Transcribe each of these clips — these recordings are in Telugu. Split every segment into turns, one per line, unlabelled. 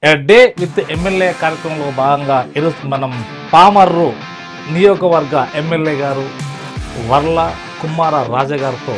ఎ డే విత్ ఎమ్మెల్యే కార్యక్రమంలో భాగంగా ఈరోజు మనం పామర్రు నియోజకవర్గ ఎమ్మెల్యే గారు వర్ల కుమార రాజా గారితో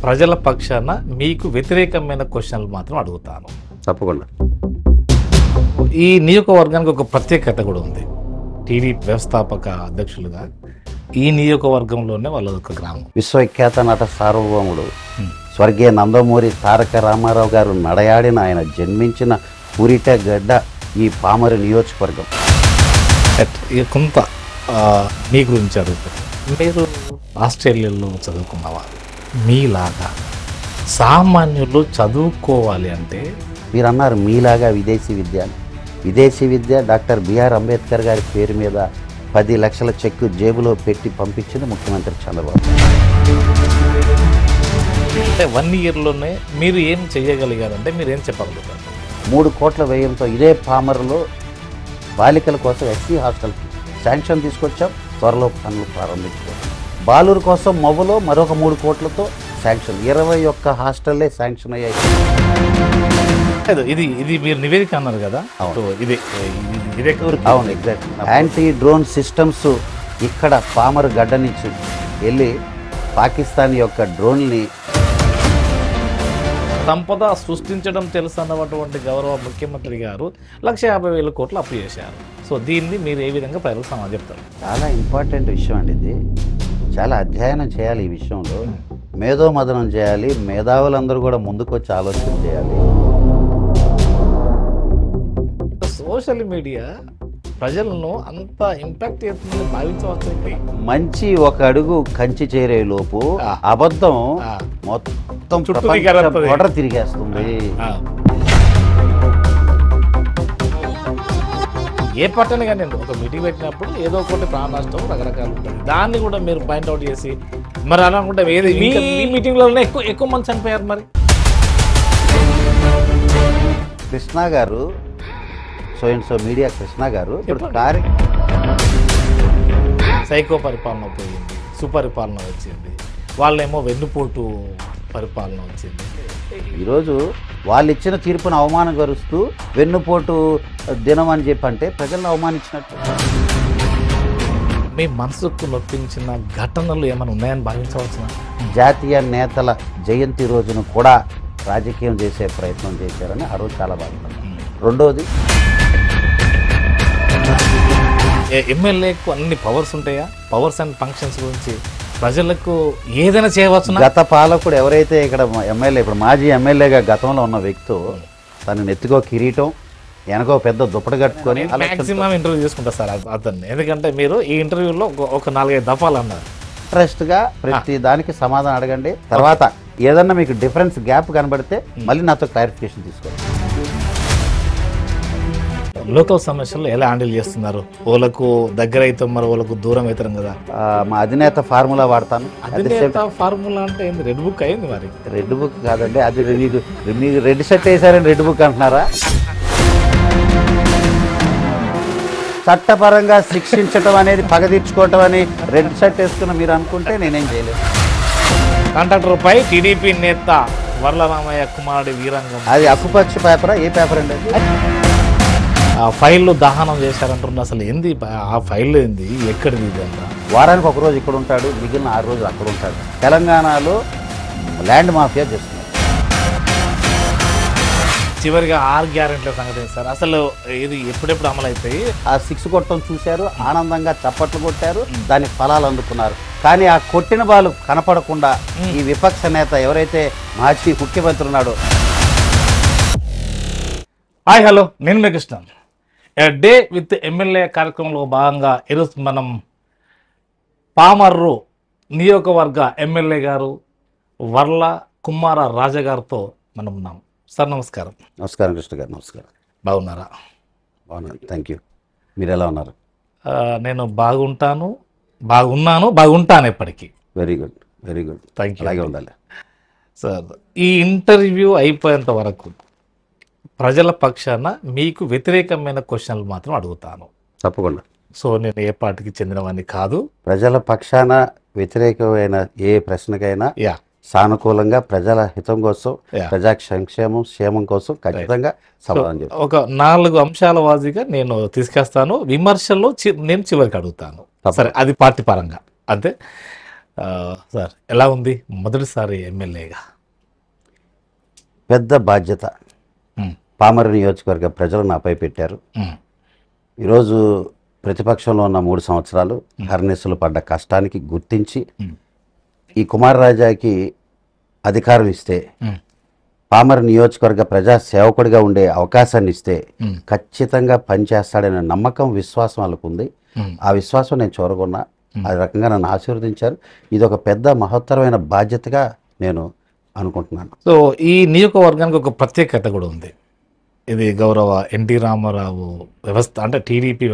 ప్రజల పక్షాన మీకు వ్యతిరేకమైన క్వశ్చన్లు మాత్రం అడుగుతాను.
తప్పకుండా.
ఈ నియోజకవర్గానికి ఒక ప్రత్యేకత కూడా ఉంది. టీడీపీ వ్యవస్థాపక అధ్యక్షులుగా ఈ నియోజకవర్గంలోనే వాళ్ళ ఒక గ్రామం.
విశ్వవిఖ్యాత నట సార్వభౌముడు స్వర్గీయ నందమూరి తారక రామారావు గారు నడయాడిన ఆయన జన్మించిన పురిట గడ్డ ఈ పామరు నియోజకవర్గం.
కొంత మీ గురించి అడుగుతారు. మీరు ఆస్ట్రేలియాలో చదువుకున్నవారు, మీలాగా సామాన్యులు చదువుకోవాలి అంటే
మీరు అన్నారు మీలాగా విదేశీ విద్య. విదేశీ విద్య డాక్టర్ బిఆర్ అంబేద్కర్ గారి పేరు మీద 10 లక్షల చెక్కు జేబులో పెట్టి పంపించింది ముఖ్యమంత్రి చంద్రబాబు.
అంటే 1 ఇయర్లోనే మీరు ఏం చేయగలిగారంటే మీరు ఏం చెప్పగలుగుతారు?
3 కోట్ల వ్యయంతో ఇదే పామరులో బాలికల కోసం ఎస్సీ హాస్టల్ శాంక్షన్ తీసుకొచ్చాం. త్వరలో పనులు ప్రారంభించుకోవాలి. బాలురు కోసం మవ్వలో మరొక 3 కోట్లతో శాంక్షన్ 21 హాస్టల్లే శాంక్షన్ అయ్యాయి.
ఇది ఇది మీరు నివేదిక అన్నారు కదా, ఇదే
అవును, ఎగ్జాక్ట్. యాంటీ డ్రోన్ సిస్టమ్స్ ఇక్కడ పామరు గడ్డ నుంచి వెళ్ళి పాకిస్తాన్ యొక్క డ్రోన్ని
సంపద సృష్టించడం తెలుసు అన్నటువంటి గౌరవ ముఖ్యమంత్రి గారు 1,50,000 కోట్లు అప్పు చేశారు. సో దీన్ని మీరు ఏ విధంగా ప్రజలకు సమాధానం చెప్తారు?
చాలా ఇంపార్టెంట్ విషయం అండి. ఇది చాలా అధ్యయనం చేయాలి. ఈ విషయంలో మేధోమదనం చేయాలి. మేధావులందరూ కూడా ముందుకు వచ్చి ఆలోచన చేయాలి.
సోషల్ మీడియా ప్రజలను అంత ఇంపాక్ట్ చేస్తుందని భావించవచ్చు.
మంచి ఒక అడుగు కంచి చేరే లోపు అబద్ధం మొత్తం కొట్ర తిరిగేస్తుంది.
ఏ పట్టణ కానీ ఒక మీటింగ్ పెట్టినప్పుడు ఏదో ఒకటి ప్రాణ నష్టం రకరకాలు ఉంటుంది. దాన్ని కూడా మీరు పాయింట్అవుట్ చేసి మరి అలా అనుకుంటే ఏది మీ మీటింగ్లోనే ఎక్కువ మంది చనిపోయారు. మరి
కృష్ణ గారు, సో మీడియా కృష్ణ గారు ఇప్పుడు
సైకో పరిపాలన పోయింది, సుపరిపాలన వచ్చింది, వాళ్ళేమో వెన్నుపోటు పరిపాలన వచ్చింది.
ఈరోజు వాళ్ళు ఇచ్చిన తీర్పును అవమానపరుస్తూ వెన్నుపోటు దినం అని చెప్పి అంటే ప్రజలను అవమానించినట్టు.
మీ మనసుకు నొప్పించిన ఘటనలు ఏమైనా ఉన్నాయని భావించవచ్చునా?
జాతీయ నేతల జయంతి రోజును కూడా రాజకీయం చేసే ప్రయత్నం చేశారని ఆ రోజు చాలా బాగుంటుంది. రెండోది,
ఎమ్మెల్యేకు అన్ని పవర్స్ ఉంటాయా? పవర్స్ అండ్ ఫంక్షన్స్ గురించి ప్రజలకు ఏదైనా చేయవచ్చు.
గత పాలకుడు ఎవరైతే ఇక్కడ ఎమ్మెల్యే, ఇప్పుడు మాజీ ఎమ్మెల్యేగా గతంలో ఉన్న వ్యక్తి తను నెత్తికో కిరీటం వెనకో పెద్ద దుప్పటి కట్టుకొని
మాక్సిమం ఇంటర్వ్యూ చేసుకుంటారు సార్ అతన్ని. ఎందుకంటే మీరు ఈ ఇంటర్వ్యూలో ఒక 4-5 దఫాలు అన్నారు.
ఇంట్రెస్ట్గా ప్రతి దానికి సమాధానం అడగండి. తర్వాత ఏదన్నా మీకు డిఫరెన్స్ గ్యాప్ కనబడితే మళ్ళీ నాతో క్లారిఫికేషన్ తీసుకోండి.
లోకల్ సమస్యలు ఎలా హ్యాండిల్ చేస్తున్నారు? ఓలకు దగ్గర అయితే మరి ఓలకు దూరం అవుతారు కదా.
మా అధినేత ఫార్ములా వాడతాను.
ఫార్ములా అంటే ఏంది? రెడ్ బుక్ అయింది. మరి
రెడ్ బుక్ కాదండి, అది మీరు రెడ్ షర్ట్ వేసారని రెడ్ బుక్ అంటున్నారా? చట్టపరంగా శిక్షించడం అనేది పగ తీర్చుకోవటం అని రెడ్ షర్ట్ వేసుకున్న మీరు అనుకుంటే నేనేం చేయలేదు.
కాంట్రాక్టర్ పై టీడీపీ నేత వర్ల రామయ్య కుమారుడి వీరంగం.
అది అక్కుపక్ష పేపరా? ఏ పేపర్ అండి అది?
ఫైళ్ళు దహనం చేశారంటున్నారు. అసలు ఏంది ఆ ఫైల్? ఏంది? ఎక్కడిది? ఇదంతా
వారానికి 1 రోజు ఇక్కడ ఉంటాడు, మిగిలిన 6 రోజులు అక్కడ ఉంటాడు. తెలంగాణలో ల్యాండ్ మాఫియా చేస్తున్నారు.
చివరిగా 6 గ్యారెంటీల సంగతి ఏంటి సార్? అసలు ఇది ఎప్పుడెప్పుడు అమలు అవుతాయి?
ఆ 6 కొట్టడం చూశారు, ఆనందంగా చప్పట్లు కొట్టారు, దాని ఫలాలు అందుకున్నారు. కానీ ఆ కొట్టిన వాళ్ళు కనపడకుండా ఈ విపక్ష నేత ఎవరైతే మాజీ ముఖ్యమంత్రి ఉన్నాడో.
హాయ్ హలో, నేను మీ కృష్ణ. డే విత్ ఎమ్మెల్యే కార్యక్రమంలో భాగంగా ఈరోజు మనం పామర్రు నియోజకవర్గ ఎమ్మెల్యే గారు వర్ల కుమార రాజా గారితో మనం ఉన్నాం. సార్ నమస్కారం.
నమస్కారం కృష్ణ గారు. నమస్కారం.
బాగున్నారా?
బాగున్నాను, థ్యాంక్ యూ. మీరు ఎలా ఉన్నారు?
నేను బాగుంటాను ఎప్పటికీ.
Very good, very good.
Thank you.
అలాగే ఉండాలి
సార్. ఈ ఇంటర్వ్యూ అయిపోయేంత వరకు ప్రజల పక్షాన మీకు వ్యతిరేకమైన క్వశ్చన్లు మాత్రం అడుగుతాను.
తప్పకుండా.
సో నేను ఏ పార్టీకి చెందినవాడిని కాదు.
ప్రజల పక్షాన వ్యతిరేకమైన ఏ ప్రశ్నకైనా
యా
సానుకూలంగా ప్రజల హితం కోసం,
Yeah.
ప్రజా సంక్షేమం క్షేమం కోసం ఖచ్చితంగా సమాధానం చెప్తాను.
ఒక 4 అంశాల వారీగా నేను తీసుకొస్తాను. విమర్శల్లో నేను చివరికి అడుగుతాను. సరే, అది పార్టీ పరంగా అంతే. సార్ ఎలా ఉంది మొదటిసారి ఎమ్మెల్యేగా?
పెద్ద బాధ్యత పామర నియోజకవర్గ ప్రజలు నాపై పెట్టారు.
మ్,
ఈరోజు ప్రతిపక్షంలో ఉన్న 3 సంవత్సరాలు హర్నిస్సులు పడ్డ కష్టానికి గుర్తించి
మ్,
ఈ కుమార్ రాజాకి అధికారం ఇస్తే,
మ్,
పామర నియోజకవర్గ ప్రజా సేవకుడిగా ఉండే అవకాశాన్ని ఇస్తే
మ్,
ఖచ్చితంగా పనిచేస్తాడనే నమ్మకం, విశ్వాసం వాళ్ళకు ఉంది.
మ్.
ఆ విశ్వాసం నేను చూరగొన్నా. ఆ రకంగా నన్ను ఆశీర్వదించారు. ఇది ఒక పెద్ద మహత్తరమైన బాధ్యతగా నేను అనుకుంటున్నాను.
సో ఈ నియోజకవర్గానికి ఒక ప్రత్యేకత కూడా ఉంది. ఇది గౌరవ ఎన్టీ రామారావు అంటే టీడీపీ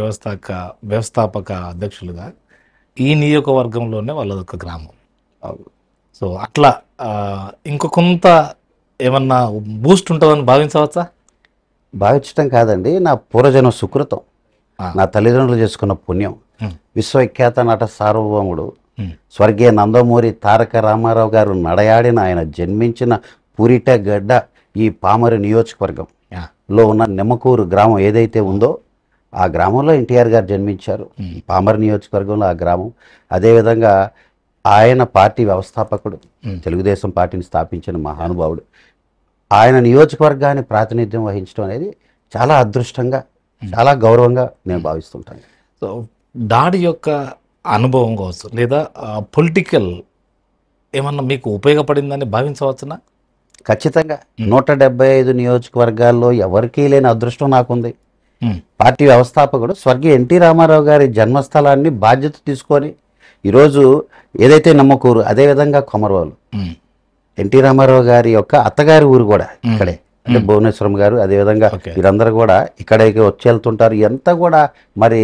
వ్యవస్థాపక అధ్యక్షులుగా ఈ నియోజకవర్గంలోనే వాళ్ళదొక గ్రామం. సో అట్లా ఇంకో కొంత ఏమన్నా బూస్ట్ ఉంటుందని భావించవచ్చా?
భావించటం కాదండి, నా పూర్వజన్మ సుకృతం,
ఆ.
నా తల్లిదండ్రులు చేసుకున్న పుణ్యం.
మ్,
విశ్వవిఖ్యాత నట సార్వభౌముడు
మ్,
స్వర్గీయ నందమూరి తారక రామారావు గారు నడయాడిన, ఆయన జన్మించిన పురిట గడ్డ ఈ పామర నియోజకవర్గం
యా,
లో ఉన్న నిమ్మకూరు గ్రామం ఏదైతే ఉందో ఆ గ్రామంలో ఎన్టీఆర్ గారు జన్మించారు. పామర నియోజకవర్గంలో ఆ గ్రామం. అదేవిధంగా ఆయన పార్టీ వ్యవస్థాపకుడు, తెలుగుదేశం పార్టీని స్థాపించిన మహానుభావుడు. ఆయన నియోజకవర్గాన్ని ప్రాతినిధ్యం వహించడం అనేది చాలా అదృష్టంగా, చాలా గౌరవంగా నేను భావిస్తుంటాను.
సో దాడి యొక్క అనుభవం కావచ్చు, లేదా పొలిటికల్ ఏమన్నా మీకు ఉపయోగపడిందని భావించవచ్చునా?
ఖచ్చితంగా 175 నియోజకవర్గాల్లో ఎవరికీ లేని అదృష్టం నాకుంది.
మ్,
పార్టీ వ్యవస్థాపకుడు స్వర్గీయ ఎన్టీ రామారావు గారి జన్మస్థలాన్ని బాధ్యత తీసుకొని ఈరోజు ఏదైతే నమ్మకూరు, అదేవిధంగా కొమరవాళ్ళు,
మ్,
ఎన్టీ రామారావు గారి యొక్క అత్తగారి ఊరు కూడా ఇక్కడే, అంటే భువనేశ్వరం గారు, అదేవిధంగా
Okay.
వీరందరూ కూడా ఇక్కడికి వచ్చి వెళ్తుంటారు. ఎంత కూడా మరి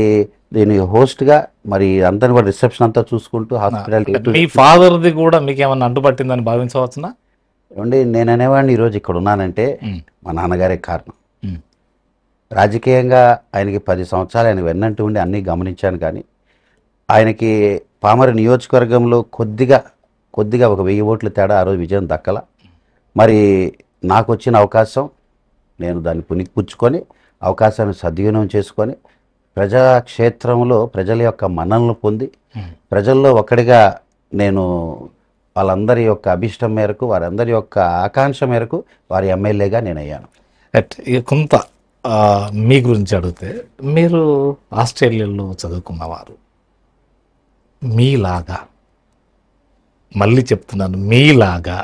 దీని హోస్ట్గా మరి అందరిని కూడా రిసెప్షన్ అంతా చూసుకుంటూ హాస్పిటాలిటీ.
మీ ఫాదర్ది కూడా మీకు ఏమన్నా అంటుపట్టిందని భావించవచ్చునా?
ఏమండి, నేను అనేవాడిని ఈరోజు ఇక్కడ ఉన్నానంటే
మ్,
మా నాన్నగారే కారణం.
మ్,
రాజకీయంగా ఆయనకి 10 సంవత్సరాలు ఆయన వెన్నంటూ ఉండి అన్నీ గమనించాను. కానీ ఆయనకి పామర నియోజకవర్గంలో కొద్దిగా ఒక 1000 ఓట్ల తేడా ఆ రోజు విజయం దక్కల. మరి నాకు వచ్చిన అవకాశం నేను దాన్ని పుణికిపుచ్చుకొని అవకాశాన్ని సద్వినియోగం చేసుకొని ప్రజాక్షేత్రంలో ప్రజల యొక్క మన్ననలు పొంది ప్రజల్లో ఒకటిగా నేను వాళ్ళందరి యొక్క అభిష్టం మేరకు, వారందరి యొక్క ఆకాంక్ష మేరకు వారి ఎమ్మెల్యేగా నేను అయ్యాను.
ఇక కొంత మీ గురించి అడిగితే, మీరు ఆస్ట్రేలియాలో చదువుకున్నవారు. మీలాగా, మళ్ళీ చెప్తున్నాను, మీలాగా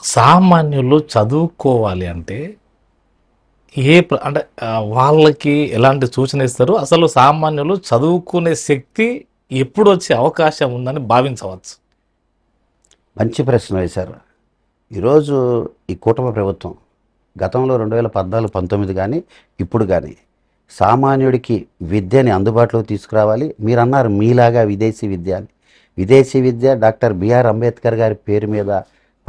సామాన్యులు చదువుకోవాలి అంటే అంటే వాళ్ళకి ఎలాంటి సూచన ఇస్తారు? అసలు సామాన్యులు చదువుకునే శక్తి ఎప్పుడు వచ్చే అవకాశం ఉందని భావించవచ్చు?
మంచి ప్రశ్న వేశారు. ఈరోజు ఈ కూటమి ప్రభుత్వం గతంలో 2014-19 కానీ ఇప్పుడు కానీ సామాన్యుడికి విద్యని అందుబాటులోకి తీసుకురావాలి. మీరు అన్నారు మీలాగా విదేశీ విద్య అని. విదేశీ విద్య డాక్టర్ బిఆర్ అంబేద్కర్ గారి పేరు మీద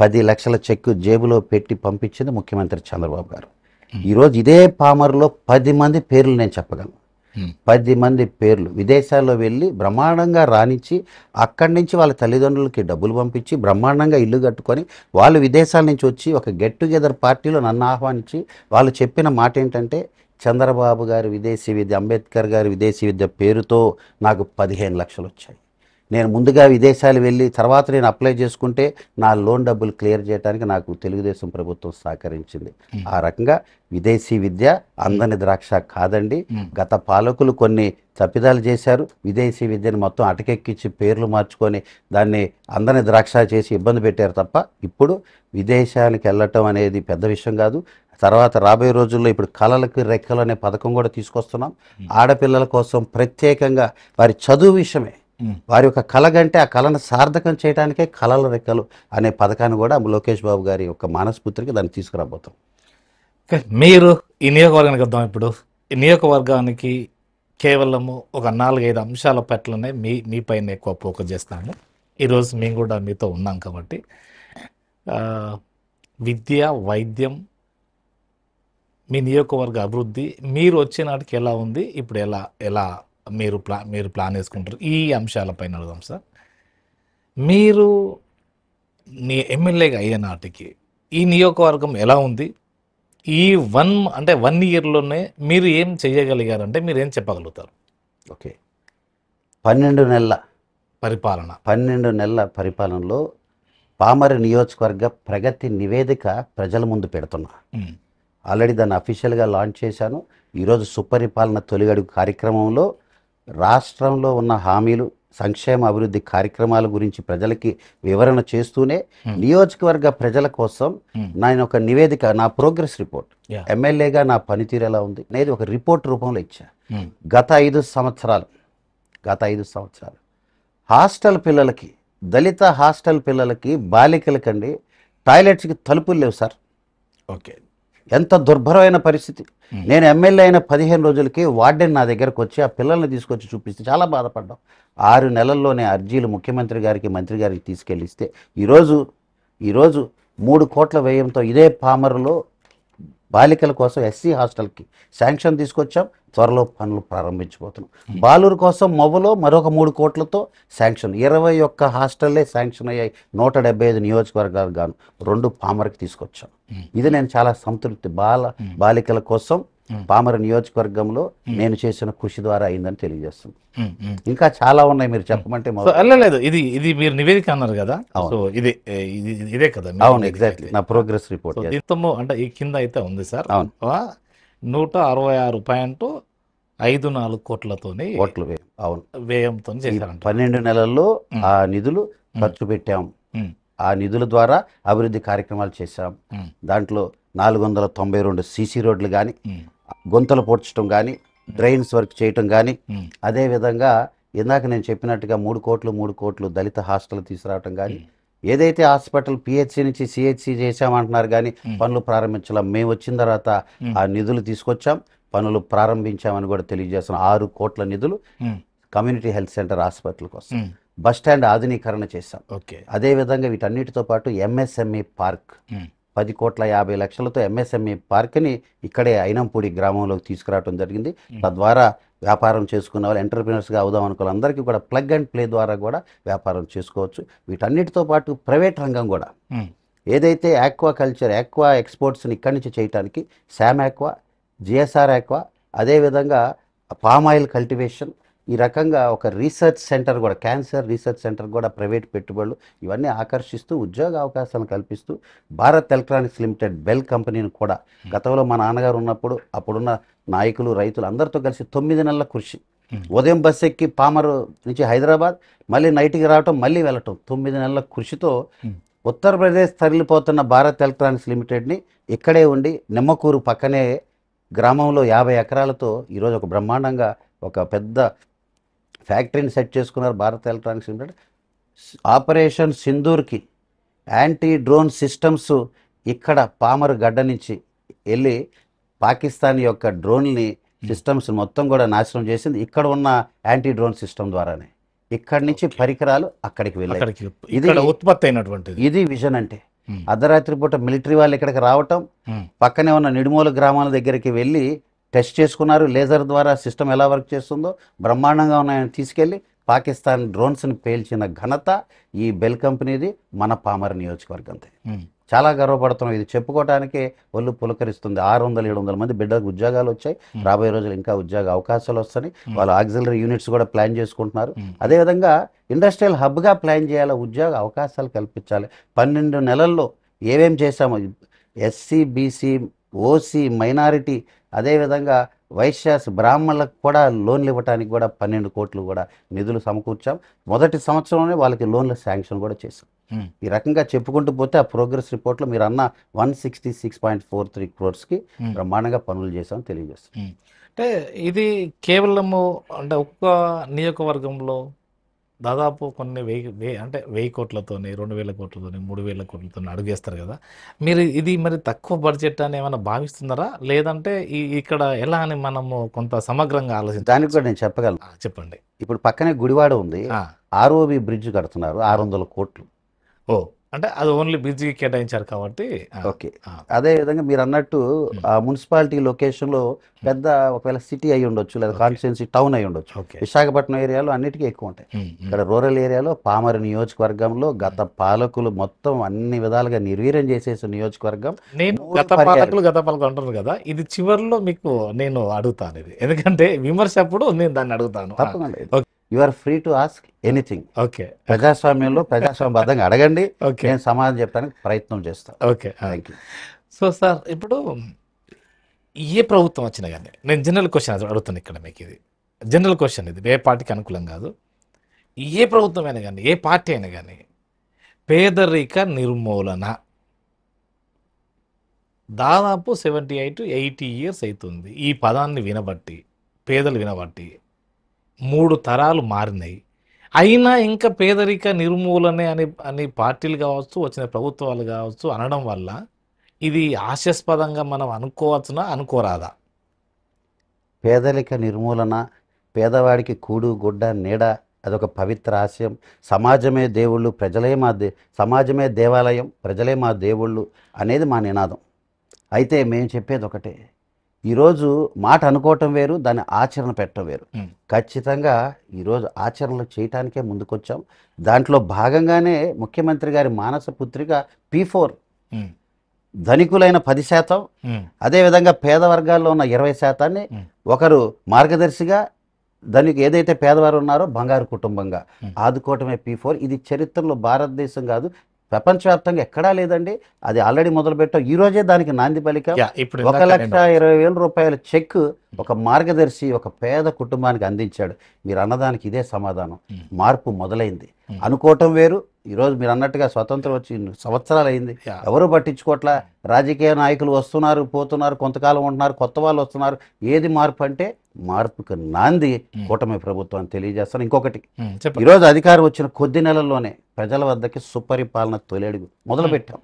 10 లక్షల చెక్కు జేబులో పెట్టి పంపించింది ముఖ్యమంత్రి చంద్రబాబు గారు. ఈరోజు ఇదే పామర్లో 10 మంది పేర్లు నేను చెప్పగలను. 10 మంది పేర్లు విదేశాల్లో వెళ్ళి బ్రహ్మాండంగా రాణించి అక్కడి నుంచి వాళ్ళ తల్లిదండ్రులకి డబ్బులు పంపించి బ్రహ్మాండంగా ఇల్లు కట్టుకొని వాళ్ళు విదేశాల నుంచి వచ్చి ఒక గెట్ టుగెదర్ పార్టీలో నన్ను ఆహ్వానించి వాళ్ళు చెప్పిన మాట ఏంటంటే, చంద్రబాబు గారి విదేశీ విద్య, అంబేద్కర్ గారి విదేశీ విద్య పేరుతో నాకు 15 లక్షలు వచ్చాయి. నేను ముందుగా విదేశాలు వెళ్ళి తర్వాత నేను అప్లై చేసుకుంటే నా లోన్ డబ్బులు క్లియర్ చేయడానికి నాకు తెలుగుదేశం ప్రభుత్వం సహకరించింది. ఆ రకంగా విదేశీ విద్య అందని ద్రాక్ష కాదండి. గత పాలకులు కొన్ని తప్పిదాలు చేశారు. విదేశీ విద్యను మొత్తం అటకెక్కించి పేర్లు మార్చుకొని దాన్ని అందని ద్రాక్ష చేసి ఇబ్బంది పెట్టారు తప్ప ఇప్పుడు విదేశాలకు వెళ్ళటం అనేది పెద్ద విషయం కాదు. తర్వాత రాబోయే రోజుల్లో ఇప్పుడు కళలకు రెక్కలు అనే పథకం కూడా తీసుకొస్తున్నాం. ఆడపిల్లల కోసం ప్రత్యేకంగా వారి చదువు విషయమే వారి యొక్క కళ కంటే ఆ కళను సార్థకం చేయడానికే కళల రెక్కలు అనే పథకాన్ని కూడా లోకేష్ బాబు గారి యొక్క మానస్ఫూర్తికి దాన్ని తీసుకురాబోతాం.
మీరు ఈ నియోజకవర్గానికి వద్దాం. ఇప్పుడు ఈ నియోజకవర్గానికి కేవలము ఒక 4-5 అంశాల పట్లనే మీపైన ఎక్కువ ఫోకస్ చేస్తాము. ఈరోజు మేము కూడా మీతో ఉన్నాం కాబట్టి విద్య, వైద్యం, మీ నియోజకవర్గ అభివృద్ధి మీరు వచ్చే నాటికి ఎలా ఉంది, ఇప్పుడు ఎలా మీరు ప్లాన్ వేసుకుంటారు, ఈ అంశాలపైన అడుగుదాం సార్. మీరు ఎమ్మెల్యేగా అయ్యే నాటికి ఈ నియోజకవర్గం ఎలా ఉంది? ఈ 1 ఇయర్లోనే మీరు ఏం చేయగలిగారంటే మీరు ఏం చెప్పగలుగుతారు?
ఓకే, 12 నెలల పరిపాలనలో పామర నియోజకవర్గ ప్రగతి నివేదిక ప్రజల ముందు పెడుతున్నా. ఆల్రెడీ దాన్ని అఫీషియల్గా లాంచ్ చేశాను. ఈరోజు సుపరిపాలన తొలిగడుగు కార్యక్రమంలో రాష్ట్రంలో ఉన్న హామీలు, సంక్షేమ అభివృద్ధి కార్యక్రమాల గురించి ప్రజలకి వివరణ చేస్తూనే నియోజకవర్గ ప్రజల కోసం నేను ఒక నివేదిక, నా ప్రోగ్రెస్ రిపోర్ట్, ఎమ్మెల్యేగా నా పనితీరు ఎలా ఉంది అనేది ఒక రిపోర్ట్ రూపంలో ఇచ్చా. గత 5 సంవత్సరాలు హాస్టల్ పిల్లలకి, దళిత హాస్టల్ పిల్లలకి, బాలికలకండి టాయిలెట్స్కి తలుపులు లేవు సార్.
ఓకే,
ఎంత దుర్భరమైన పరిస్థితి. నేను ఎమ్మెల్యే అయిన 15 రోజులకి వార్డెన్ నా దగ్గరకు వచ్చి ఆ పిల్లల్ని తీసుకొచ్చి చూపిస్తే చాలా బాధపడ్డాం. 6 నెలల్లోనే అర్జీలు ముఖ్యమంత్రి గారికి, మంత్రి గారికి తీసుకెళ్ళిస్తే ఈరోజు 3 కోట్ల వ్యయంతో ఇదే పామరులో బాలికల కోసం ఎస్సీ హాస్టల్కి శాంక్షన్ తీసుకొచ్చాం. త్వరలో పనులు ప్రారంభించబోతున్నాం. బాలురు కోసం మొబలో మరొక 3 కోట్లతో శాంక్షన్, 21 హాస్టల్లే శాంక్షన్ అయ్యాయి. 175 నియోజకవర్గాలు గాను 2 పామర్కి తీసుకొచ్చాం. ఇది నేను చాలా సంతృప్తి. బాలికల కోసం పామర నియోజకవర్గంలో నేను చేసిన కృషి ద్వారా అయిందని తెలియజేస్తుంది. ఇంకా చాలా ఉన్నాయి, మీరు చెప్పమంటే.
లేదు, ఇది మీరు నివేదిక అన్నారు కదా, సో ఇదే కదా?
అవును, ఎగ్జాక్ట్లీ నా ప్రోగ్రెస్ రిపోర్ట్.
అంటే ఈ కింద అయితే ఉంది సార్. 166.54 కోట్లతోని వ్యయంతో చేశారంట.
12 నెలల్లో ఆ నిధులు ఖర్చు పెట్టాం. ఆ నిధుల ద్వారా అభివృద్ధి కార్యక్రమాలు చేశాం. దాంట్లో 492 సీసీ రోడ్లు కానీ, గుంతలు పూడ్చడం కానీ, డ్రైన్స్ వర్క్ చేయటం కానీ, అదేవిధంగా ఇందాక నేను చెప్పినట్టుగా 3 కోట్లు దళిత హాస్టల్ తీసుకురావటం కానీ, ఏదైతే హాస్పిటల్ పిహెచ్సి నుంచి సిహెచ్సి చేశామంటున్నారు కానీ పనులు ప్రారంభించలేం. మేము వచ్చిన తర్వాత ఆ నిధులు తీసుకొచ్చాం, పనులు ప్రారంభించామని కూడా తెలియజేస్తున్నాం. 6 కోట్ల నిధులు కమ్యూనిటీ హెల్త్ సెంటర్ హాస్పిటల్ కోసం, బస్ స్టాండ్ ఆధునీకరణ చేశాం. అదేవిధంగా వీటన్నిటితో పాటు ఎంఎస్ఎంఈ పార్క్ 10,50,00,000తో ఎంఎస్ఎంఈ పార్క్ని ఇక్కడే అయినంపూడి గ్రామంలోకి తీసుకురావడం జరిగింది. తద్వారా వ్యాపారం చేసుకున్న వాళ్ళు, ఎంటర్ప్రినర్స్గా అవుదాం అనుకున్న అందరికీ కూడా ప్లగ్ అండ్ ప్లే ద్వారా కూడా వ్యాపారం చేసుకోవచ్చు. వీటన్నిటితో పాటు ప్రైవేట్ రంగం కూడా ఏదైతే ఆక్వా ఎక్స్పోర్ట్స్ని ఇక్కడి నుంచి చేయడానికి శామ్ ఆక్వా, జిఎస్ఆర్ ఆక్వా, అదేవిధంగా పామ్ ఆయిల్ కల్టివేషన్, ఈ రకంగా ఒక రీసెర్చ్ సెంటర్ కూడా, క్యాన్సర్ రీసెర్చ్ సెంటర్ కూడా ప్రైవేట్ పెట్టుబడులు ఇవన్నీ ఆకర్షిస్తూ ఉద్యోగ అవకాశాలను కల్పిస్తూ భారత్ ఎలక్ట్రానిక్స్ లిమిటెడ్ బెల్ కంపెనీని కూడా గతంలో మా నాన్నగారు ఉన్నప్పుడు అప్పుడున్న నాయకులు, రైతులు అందరితో కలిసి 9 నెలల కృషి. ఉదయం బస్ ఎక్కి పామరు నుంచి హైదరాబాద్, మళ్ళీ నైట్కి రావటం, మళ్ళీ వెళ్ళటం, 9 నెలల కృషితో ఉత్తరప్రదేశ్ తరలిపోతున్న భారత్ ఎలక్ట్రానిక్స్ లిమిటెడ్ని ఇక్కడే ఉండి నిమ్మకూరు పక్కనే గ్రామంలో 50 ఎకరాలతో ఈరోజు ఒక బ్రహ్మాండంగా ఒక పెద్ద ఫ్యాక్టరీని సెట్ చేసుకున్నారు భారత్ ఎలక్ట్రానిక్స్ లిమిటెడ్. ఆపరేషన్ సింధూర్కి యాంటీ డ్రోన్ సిస్టమ్స్ ఇక్కడ పామరు గడ్డ నుంచి వెళ్ళి పాకిస్తాన్ యొక్క డ్రోన్ని సిస్టమ్స్ మొత్తం కూడా నాశనం చేసింది ఇక్కడ ఉన్న యాంటీ డ్రోన్ సిస్టమ్ ద్వారానే. ఇక్కడి నుంచి పరికరాలు అక్కడికి వెళ్ళాయి.
ఇది ఉత్పత్తి అయినటువంటిది.
ఇది విజన్ అంటే. అర్ధరాత్రి పూట మిలిటరీ వాళ్ళు ఇక్కడికి రావటం, పక్కనే ఉన్న నిడుమూల గ్రామాల దగ్గరికి వెళ్ళి టెస్ట్ చేసుకున్నారు. లేజర్ ద్వారా సిస్టమ్ ఎలా వర్క్ చేస్తుందో బ్రహ్మాండంగా ఉన్నాయని తీసుకెళ్ళి పాకిస్తాన్ డ్రోన్స్ని పేల్చిన ఘనత ఈ బెల్ కంపెనీది, మన పామర్ నియోజకవర్గంది. చాలా గర్వపడుతున్నాం. ఇది చెప్పుకోవడానికి ఒళ్ళు పులకరిస్తుంది. 600-700 మంది బిడ్డలకు ఉద్యోగాలు వచ్చాయి. రాబోయే రోజులు ఇంకా ఉద్యోగ అవకాశాలు వస్తాయి. వాళ్ళు ఆక్సిలరీ యూనిట్స్ కూడా ప్లాన్ చేసుకుంటున్నారు. అదేవిధంగా ఇండస్ట్రియల్ హబ్గా ప్లాన్ చేయాలి, ఉద్యోగ అవకాశాలు కల్పించాలి. 12 నెలల్లో ఏమేం చేశామో, ఎస్సీ, బీసీ, ఓసీ, మైనారిటీ, అదేవిధంగా వైశ్యాస్, బ్రాహ్మణులకు కూడా లోన్లు ఇవ్వడానికి కూడా 12 కోట్లు కూడా నిధులు సమకూర్చాం. మొదటి సంవత్సరంలోనే వాళ్ళకి లోన్ల శాంక్షన్ కూడా చేశాం. ఈ రకంగా చెప్పుకుంటూ పోతే ఆ ప్రోగ్రెస్ రిపోర్ట్లో మీరు అన్న 166.43 crores బ్రహ్మాండంగా పనులు చేసాం తెలియజేస్తాం.
అంటే ఇది కేవలము అంటే ఒక్క నియోజకవర్గంలో దాదాపు కొన్ని అంటే 1000 కోట్లతోని, 2000 కోట్లతోని, 3000 కోట్లతోని అడుగేస్తారు కదా. మీరు ఇది మరి తక్కువ బడ్జెట్ అని ఏమైనా భావిస్తున్నారా, లేదంటే ఇక్కడ ఎలా అని మనము కొంత సమగ్రంగా ఆలోచించాలి?
దానికి కూడా నేను చెప్పగలను.
చెప్పండి.
ఇప్పుడు పక్కనే గుడివాడ ఉంది, ఆర్ఓబి బ్రిడ్జ్ కడుతున్నారు, 600 కోట్లు.
ఓ, అంటే అది ఓన్లీ బ్రిడ్జికి కేటాయించారు కాబట్టి.
ఓకే. అదే విధంగా మీరు అన్నట్టు ఆ మున్సిపాలిటీ లొకేషన్లో పెద్ద ఒకవేళ సిటీ అయి ఉండొచ్చు, లేదా కాన్స్టిట్యున్సీ టౌన్ అయి ఉండొచ్చు. విశాఖపట్నం ఏరియాలో అన్నిటికీ ఎక్కువ ఉంటాయి. ఇక్కడ రూరల్ ఏరియాలో పామర్ నియోజకవర్గంలో గత పాలకులు మొత్తం అన్ని విధాలుగా నిర్వీర్యం చేసేసిన నియోజకవర్గం.
నేను గత పాలకులు అంటున్నారు కదా, ఇది చివరిలో మీకు నేను అడుగుతాను ఇది, ఎందుకంటే విమర్శ అప్పుడు నేను దాన్ని అడుగుతాను.
తప్పకుండా you are free to ask anything.
Okay.
ప్రజాస్వామ్యంలో ప్రజాస్వామ్యబద్ధంగా అడగండి, నేను సమాధానం చెప్పడానికి ప్రయత్నం చేస్తాను.
Okay, thank you. So sir, ఇప్పుడు ఏ ప్రభుత్వం వచ్చినా కానీ నేను జనరల్ క్వశ్చన్ అడుగుతాను ఇక్కడ మీకు. ఇది జనరల్ క్వశ్చన్, ఇది ఏ పార్టీకి అనుకూలం కాదు. ఏ ప్రభుత్వం అయినా కానీ, ఏ పార్టీ అయినా కానీ, పేదరిక నిర్మూలన దాదాపు 78 to 80 years అవుతుంది ఈ పదాన్ని వినబట్టి, పేదలు వినబట్టి 3 తరాలు మారినాయి. అయినా ఇంకా పేదరిక నిర్మూలనే అని పార్టీలు కావచ్చు, వచ్చిన ప్రభుత్వాలు కావచ్చు అనడం వల్ల ఇది హాస్యాస్పదంగా మనం అనుకోవచ్చునా, అనుకోరాదా?
పేదరిక నిర్మూలన, పేదవాడికి కూడు గుడ్డ నీడ, అదొక పవిత్ర ఆశయం. సమాజమే దేవుళ్ళు, సమాజమే దేవాలయం, ప్రజలే మా దేవుళ్ళు అనేది మా నినాదం. అయితే మేము చెప్పేది ఒకటే, ఈరోజు మాట అనుకోవటం వేరు, దాన్ని ఆచరణ పెట్టడం వేరు. ఖచ్చితంగా ఈరోజు ఆచరణలు చేయటానికే ముందుకొచ్చాం. దాంట్లో భాగంగానే ముఖ్యమంత్రి గారి మానస పుత్రిక P4, ధనికులైన 10%, అదేవిధంగా పేద వర్గాల్లో ఉన్న 20% ఒకరు మార్గదర్శిగా, దానికి ఏదైతే పేదవారు ఉన్నారో బంగారు కుటుంబంగా ఆదుకోవటమే P4. ఇది చరిత్రలో భారతదేశం కాదు, ప్రపంచవ్యాప్తంగా ఎక్కడా లేదండి. అది ఆల్రెడీ మొదలుపెట్టాం. ఈ రోజే దానికి నాంది పలిక 1,20,000 రూపాయల చెక్ ఒక మార్గదర్శి ఒక పేద కుటుంబానికి అందించాడు. మీరు అన్నదానికి ఇదే సమాధానం. మార్పు మొదలైంది. అనుకోవటం వేరు. ఈరోజు మీరు అన్నట్టుగా స్వతంత్రం వచ్చి సంవత్సరాలు అయింది, ఎవరు పట్టించుకోవట్లా. రాజకీయ నాయకులు వస్తున్నారు, పోతున్నారు, కొంతకాలం ఉంటున్నారు, కొత్త వాళ్ళు వస్తున్నారు. ఏది మార్పు అంటే మార్పుకు నాంది కూటమి ప్రభుత్వం అని తెలియజేస్తాను. ఇంకొకటి, ఈరోజు అధికారం వచ్చిన కొద్ది నెలల్లోనే ప్రజల వద్దకి సుపరిపాలన తొలి అడుగు మొదలు పెట్టాం.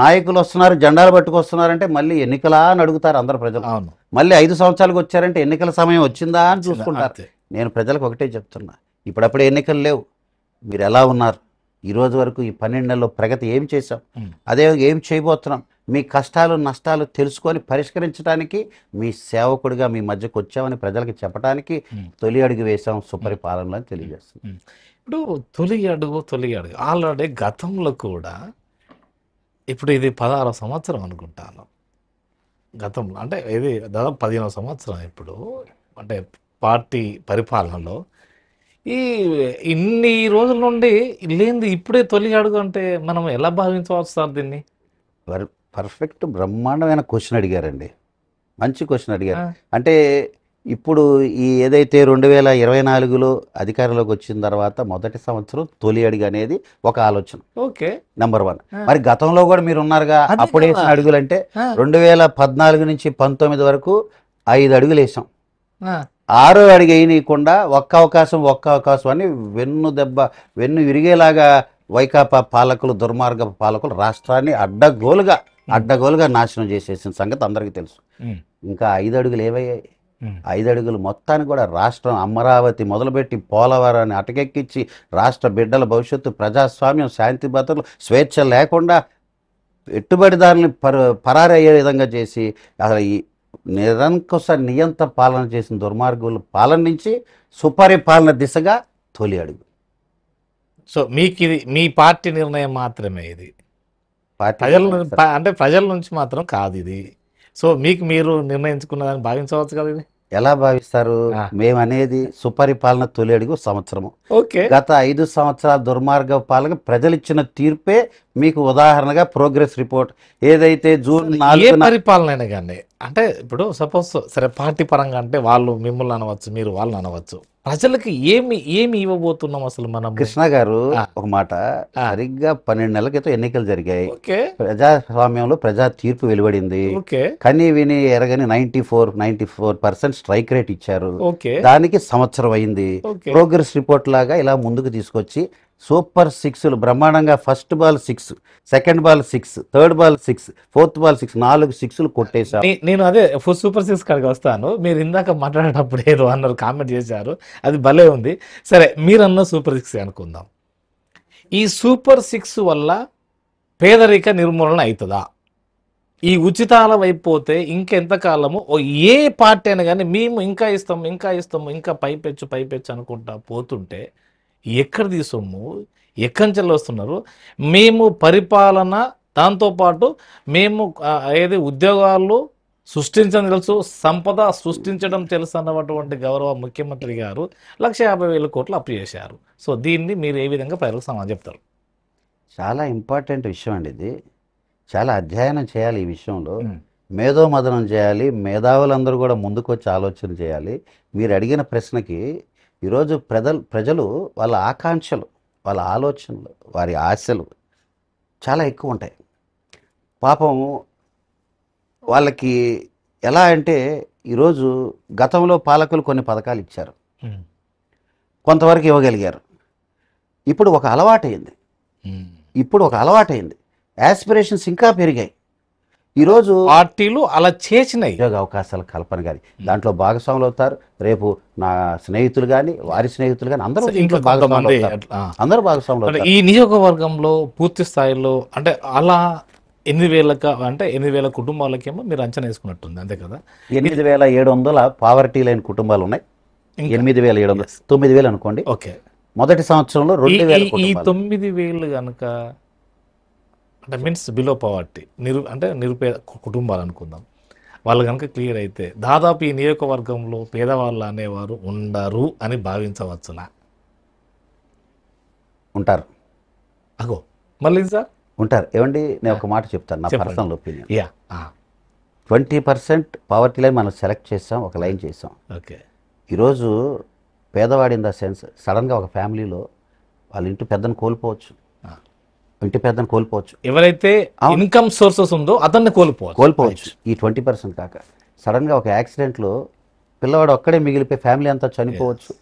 నాయకులు వస్తున్నారు, జెండాలు పట్టుకొస్తున్నారంటే మళ్ళీ ఎన్నికలా అని అడుగుతారు అందరు ప్రజలు. మళ్ళీ 5 సంవత్సరాలకు వచ్చారంటే ఎన్నికల సమయం వచ్చిందా అని చూసుకుంటారు. నేను ప్రజలకు ఒకటే చెప్తున్నా, ఇప్పుడప్పుడే ఎన్నికలు లేవు, మీరు ఎలా ఉన్నారు, ఈ రోజు వరకు ఈ 12 నెలల్లో ప్రగతి ఏం చేశాం, అదే ఏం చేయబోతున్నాం, మీ కష్టాలు నష్టాలు తెలుసుకొని పరిష్కరించడానికి మీ సేవకుడిగా మీ మధ్యకు వచ్చామని ప్రజలకి చెప్పడానికి తొలి అడుగు వేసాం సుపరిపాలనలో అని తెలియజేస్తున్నాం.
ఇప్పుడు తొలి అడుగు ఆల్రెడీ గతంలో కూడా, ఇప్పుడు ఇది 16వ సంవత్సరం అనుకుంటాను, గతంలో అంటే ఇది దాదాపు 15వ సంవత్సరం ఇప్పుడు, అంటే పార్టీ పరిపాలనలో ఇన్ని రోజుల నుండి లేనిది ఇప్పుడే తొలి అడుగు అంటే మనం ఎలా భావించవచ్చు సార్ దీన్ని?
పర్ఫెక్ట్ బ్రహ్మాండమైన క్వశ్చన్ అడిగారండి, మంచి క్వశ్చన్ అడిగారు. అంటే ఇప్పుడు ఈ ఏదైతే 2024లో అధికారంలోకి వచ్చిన తర్వాత మొదటి సంవత్సరం తొలి అడుగు అనేది ఒక ఆలోచన.
Okay,
number 1. మరి గతంలో కూడా మీరు ఉన్నారుగా, అప్పుడు వేసిన అడుగులు అంటే 2014 నుంచి 19 వరకు 5 అడుగులు వేసాం. 6వ అడుగు వేయనీయకుండా ఒక్క అవకాశం అని వెన్ను విరిగేలాగా వైకాపా పాలకులు, దుర్మార్గ పాలకులు రాష్ట్రాన్ని అడ్డగోలుగా నాశనం చేసేసిన సంగతి అందరికీ తెలుసు. ఇంకా 5 అడుగులు ఏవయ్యాయి? 5 అడుగులు మొత్తాన్ని కూడా రాష్ట్రం అమరావతి మొదలుపెట్టి పోలవరాన్ని అటకెక్కించి రాష్ట్ర బిడ్డల భవిష్యత్తు, ప్రజాస్వామ్యం, శాంతి భద్రతలు, స్వేచ్ఛ లేకుండా పెట్టుబడిదారుల్ని పరారయ్యే విధంగా చేసి అసలు ఈ నిరంకుశ నియంత పాలన చేసిన దుర్మార్గుల పాలన నుంచి సుపరిపాలన దిశగా తొలి అడుగు.
సో మీకు ఇది మీ పార్టీ నిర్ణయం మాత్రమే ఇది,
పార్టీ
అంటే ప్రజల నుంచి మాత్రం కాదు ఇది. సో మీకు మీరు నిర్ణయించుకున్నదని భావించవచ్చు కదా ఇది.
ఎలా భావిస్తారు?
ఆ.
మేమనేది సుపరిపాలన తొలి అడుగు సంవత్సరము.
ఓకే,
గత 5 సంవత్సరాల దుర్మార్గ పాలన ప్రజలు ఇచ్చిన తీర్పే మీకు ఉదాహరణగా ప్రోగ్రెస్ రిపోర్ట్ ఏదైతే జూన్
ఏ
4న
పరిపాలన అయినా కానీ, అంటే ఇప్పుడు సపోజ్ సరే పార్టీ పరంగా అంటే వాళ్ళు మిమ్మల్ని అనవచ్చు, మీరు వాళ్ళని అనవచ్చు, ప్రజలకి ఏమి ఏమి ఇవ్వబోతున్నాం అసలు మనం?
కృష్ణ గారు
ఆ.
ఒక మాట,
ఆ.
సరిగ్గా 12 నెలల క్రితం ఎన్నికలు జరిగాయి.
ఓకే
ప్రజాస్వామ్యంలో ప్రజా తీర్పు వెలువడింది.
ఓకే
కని విని ఎరగని 94% స్ట్రైక్ రేట్ ఇచ్చారు.
ఓకే
దానికి సంవత్సరం అయింది.
ఓకే
ప్రోగ్రెస్ రిపోర్ట్ లాగా ఇలా ముందుకు తీసుకొచ్చి సూపర్ 6లు బ్రహ్మాండంగా, first ball 6, second ball 6, third ball 6, fourth ball 6, 4 6లు కొట్టేశారు.
నేను అదే సూపర్ సిక్స్ కాడికి వస్తాను. మీరు ఇందాక మాట్లాడేటప్పుడు ఏదో అన్నారు, కామెంట్ చేశారు, అది భలే ఉంది. సరే మీరన్న సూపర్ సిక్స్ అనుకుందాం. ఈ సూపర్ సిక్స్ వల్ల పేదరిక నిర్మూలన అవుతుందా? ఈ ఉచితాల వైపు పోతే ఇంకెంతకాలము ఏ పార్టీ అయినా కానీ మేము ఇంకా ఇస్తాము ఇంకా ఇస్తాము ఇంకా పైపెచ్చు అనుకుంటా పోతుంటే ఎక్కడ తీసొమ్ము ఎక్కడి నుంచి వస్తున్నారు? మేము పరిపాలన దాంతోపాటు మేము ఏది ఉద్యోగాలు సృష్టించడం తెలుసు, సంపద సృష్టించడం తెలుసు అన్నటువంటి గౌరవ ముఖ్యమంత్రి గారు 1,50,000 కోట్లు అప్పు చేశారు. సో దీన్ని మీరు ఏ విధంగా ప్రజలకు సమాధానం చెప్తారు?
చాలా ఇంపార్టెంట్ విషయం అండి ఇది. చాలా అధ్యయనం చేయాలి ఈ విషయంలో. మేధోమథనం చేయాలి. మేధావులందరూ కూడా ముందుకు వచ్చి ఆలోచన చేయాలి. మీరు అడిగిన ప్రశ్నకి ఈరోజు ప్రజలు వాళ్ళ ఆకాంక్షలు, వాళ్ళ ఆలోచనలు, వారి ఆశలు చాలా ఎక్కువ ఉంటాయి. పాపం వాళ్ళకి ఎలా అంటే, ఈరోజు గతంలో పాలకులు కొన్ని పథకాలు ఇచ్చారు, కొంతవరకు ఇవ్వగలిగారు. ఇప్పుడు ఒక అలవాటైంది. యాస్పిరేషన్స్ ఇంకా పెరిగాయి. ఈరోజు
పార్టీలు అలా చేసినాయి.
ఉద్యోగ అవకాశాల కల్పన కానీ దాంట్లో భాగస్వాములు అవుతారు. రేపు నా స్నేహితులు కానీ వారి స్నేహితులు కానీ అందరూ దీంట్లో భాగస్వాములు అవుతారు. అందరూ భాగస్వాములు అవుతారు.
ఈ నియోజకవర్గంలో పూర్తి స్థాయిలో అంటే అలా 8,000 కుటుంబాలకేమో మీరు అంచనా వేసుకున్నట్టుంది, అంతే కదా?
8,700 పావర్టీ లైన్ కుటుంబాలు ఉన్నాయి. 8,700, 9,000 అనుకోండి.
ఓకే,
మొదటి సంవత్సరంలో 2,000
ఈ
కుటుంబాలు.
9,000 కనుక అంటే మీన్స్ బిలో పవర్టీ అంటే నిరుపేద కుటుంబాలు అనుకుందాం, వాళ్ళు కనుక క్లియర్ అయితే దాదాపు ఈ నియోజకవర్గంలో పేదవాళ్ళు అనేవారు ఉండరు అని భావించవచ్చునా?
ఉంటారు.
అగో మళ్ళీ సార్
ఉంటారు. ఏమండి, నేను ఒక మాట చెప్తాను, నా
చెప్పండి.
Personal opinion.
Yeah
20% poverty line మనం సెలెక్ట్ చేసాం, ఒక లైన్ చేసాం.
ఓకే,
ఈరోజు పేదవాడి ఇన్ ద సెన్స్ సడన్గా ఒక ఫ్యామిలీలో వాళ్ళ ఇంటి పెద్దను కోల్పోవచ్చు.
ఎవరైతే ఇన్కమ్ సోర్సెస్ ఉందో అతన్ని కోల్పోవచ్చు.
ఈ 20% కాక సడన్గా ఒక యాక్సిడెంట్లో పిల్లవాడు ఒక్కడే మిగిలిపోయి ఫ్యామిలీ అంతా చనిపోవచ్చు.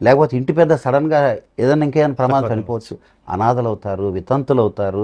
లేకపోతే ఇంటి పెద్ద సడన్గా ఏదైనా ఇంకేమైనా ప్రమాదం చనిపోవచ్చు. అనాథలు అవుతారు, వితంతులు అవుతారు,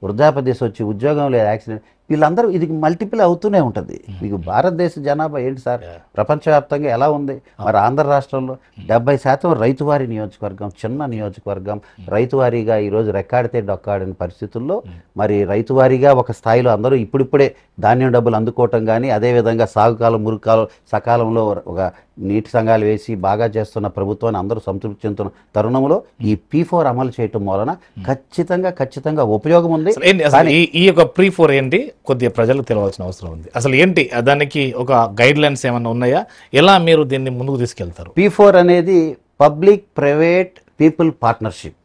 వృద్ధాప్య వచ్చి ఉద్యోగం లేదు, యాక్సిడెంట్, వీళ్ళందరూ ఇది మల్టిపుల్ అవుతూనే ఉంటుంది. మీకు భారతదేశ జనాభా ఏంటి సార్, ప్రపంచవ్యాప్తంగా ఎలా ఉంది? మరి ఆంధ్ర రాష్ట్రంలో 70% రైతువారి నియోజకవర్గం, చిన్న నియోజకవర్గం. రైతువారీగా ఈరోజు రెక్కాడితే డొక్కాడని పరిస్థితుల్లో మరి రైతువారీగా ఒక స్థాయిలో అందరూ ఇప్పుడిప్పుడే ధాన్యం డబ్బులు అందుకోవటం కానీ, అదేవిధంగా సాగుకాలం మురుకాలం సకాలంలో ఒక నీటి సంఘాలు వేసి బాగా చేస్తున్న ప్రభుత్వాన్ని అందరూ సంతృప్తి చెందుతున్న తరుణంలో ఈ P4 అమలు చేయటం వలన ఖచ్చితంగా ఉపయోగం ఉంది.
ఈ యొక్క P4 ఏంటి కొద్దిగా ప్రజలకు తెలియాల్సిన అవసరం ఉంది. అసలు ఏంటి దానికి ఒక గైడ్ లైన్స్ ఏమైనా ఉన్నాయా? ఎలా మీరు దీన్ని ముందుకు తీసుకెళ్తారు?
P4 అనేది public private people partnership.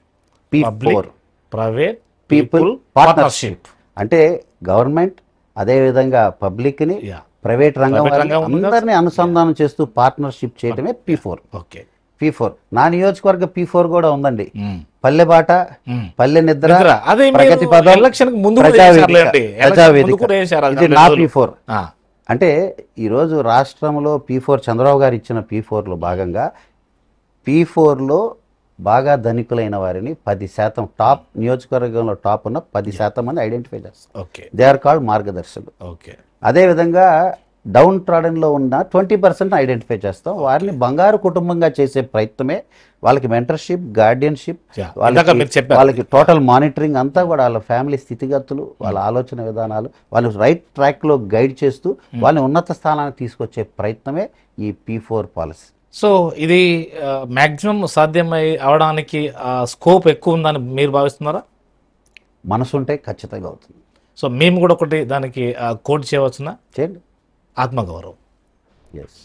P4
private
people partnership అంటే గవర్నమెంట్ అదేవిధంగా పబ్లిక్ని ప్రైవేట్ రంగం అందరినీ అనుసంధానం చేస్తూ పార్ట్నర్షిప్ చేయటమే P4.
ఓకే,
P4 నా నియోజకవర్గ P4 కూడా ఉందండి. పల్లెబాట, పల్లె నిద్ర,
అదే
ప్రగతి పదం, ఇది నా P4. అంటే ఈరోజు రాష్ట్రంలో P4 చంద్రబాబు గారు ఇచ్చిన P4లో భాగంగా P4లో బాగా ధనికులైన వారిని 10% టాప్ నియోజకవర్గంలో టాప్ ఉన్న 10% మంది ఐడెంటిఫై చేస్తారు. దే ఆర్ కాల్డ్ మార్గదర్శకులు. అదేవిధంగా డౌన్ ట్రాడన్లో ఉన్న 20% ఐడెంటిఫై చేస్తాం. వారిని బంగారు కుటుంబంగా చేసే ప్రయత్నమే, వాళ్ళకి మెంటర్షిప్, గార్డియన్షిప్, వాళ్ళకి టోటల్ మానిటరింగ్ అంతా కూడా వాళ్ళ ఫ్యామిలీ స్థితిగతులు, వాళ్ళ ఆలోచన విధానాలు, వాళ్ళు రైట్ ట్రాక్లో గైడ్ చేస్తూ వాళ్ళని ఉన్నత స్థానానికి తీసుకొచ్చే ప్రయత్నమే ఈ P4 పాలసీ.
సో ఇది మ్యాక్సిమం సాధ్యమై అవడానికి స్కోప్ ఎక్కువ ఉందని మీరు భావిస్తున్నారా?
మనసుంటే ఖచ్చితంగా అవుతుంది.
సో మేము కూడా ఒకటి దానికి కోట్ చేయవచ్చునా?
చేయండి.
ఆత్మగౌరవం.
ఎస్,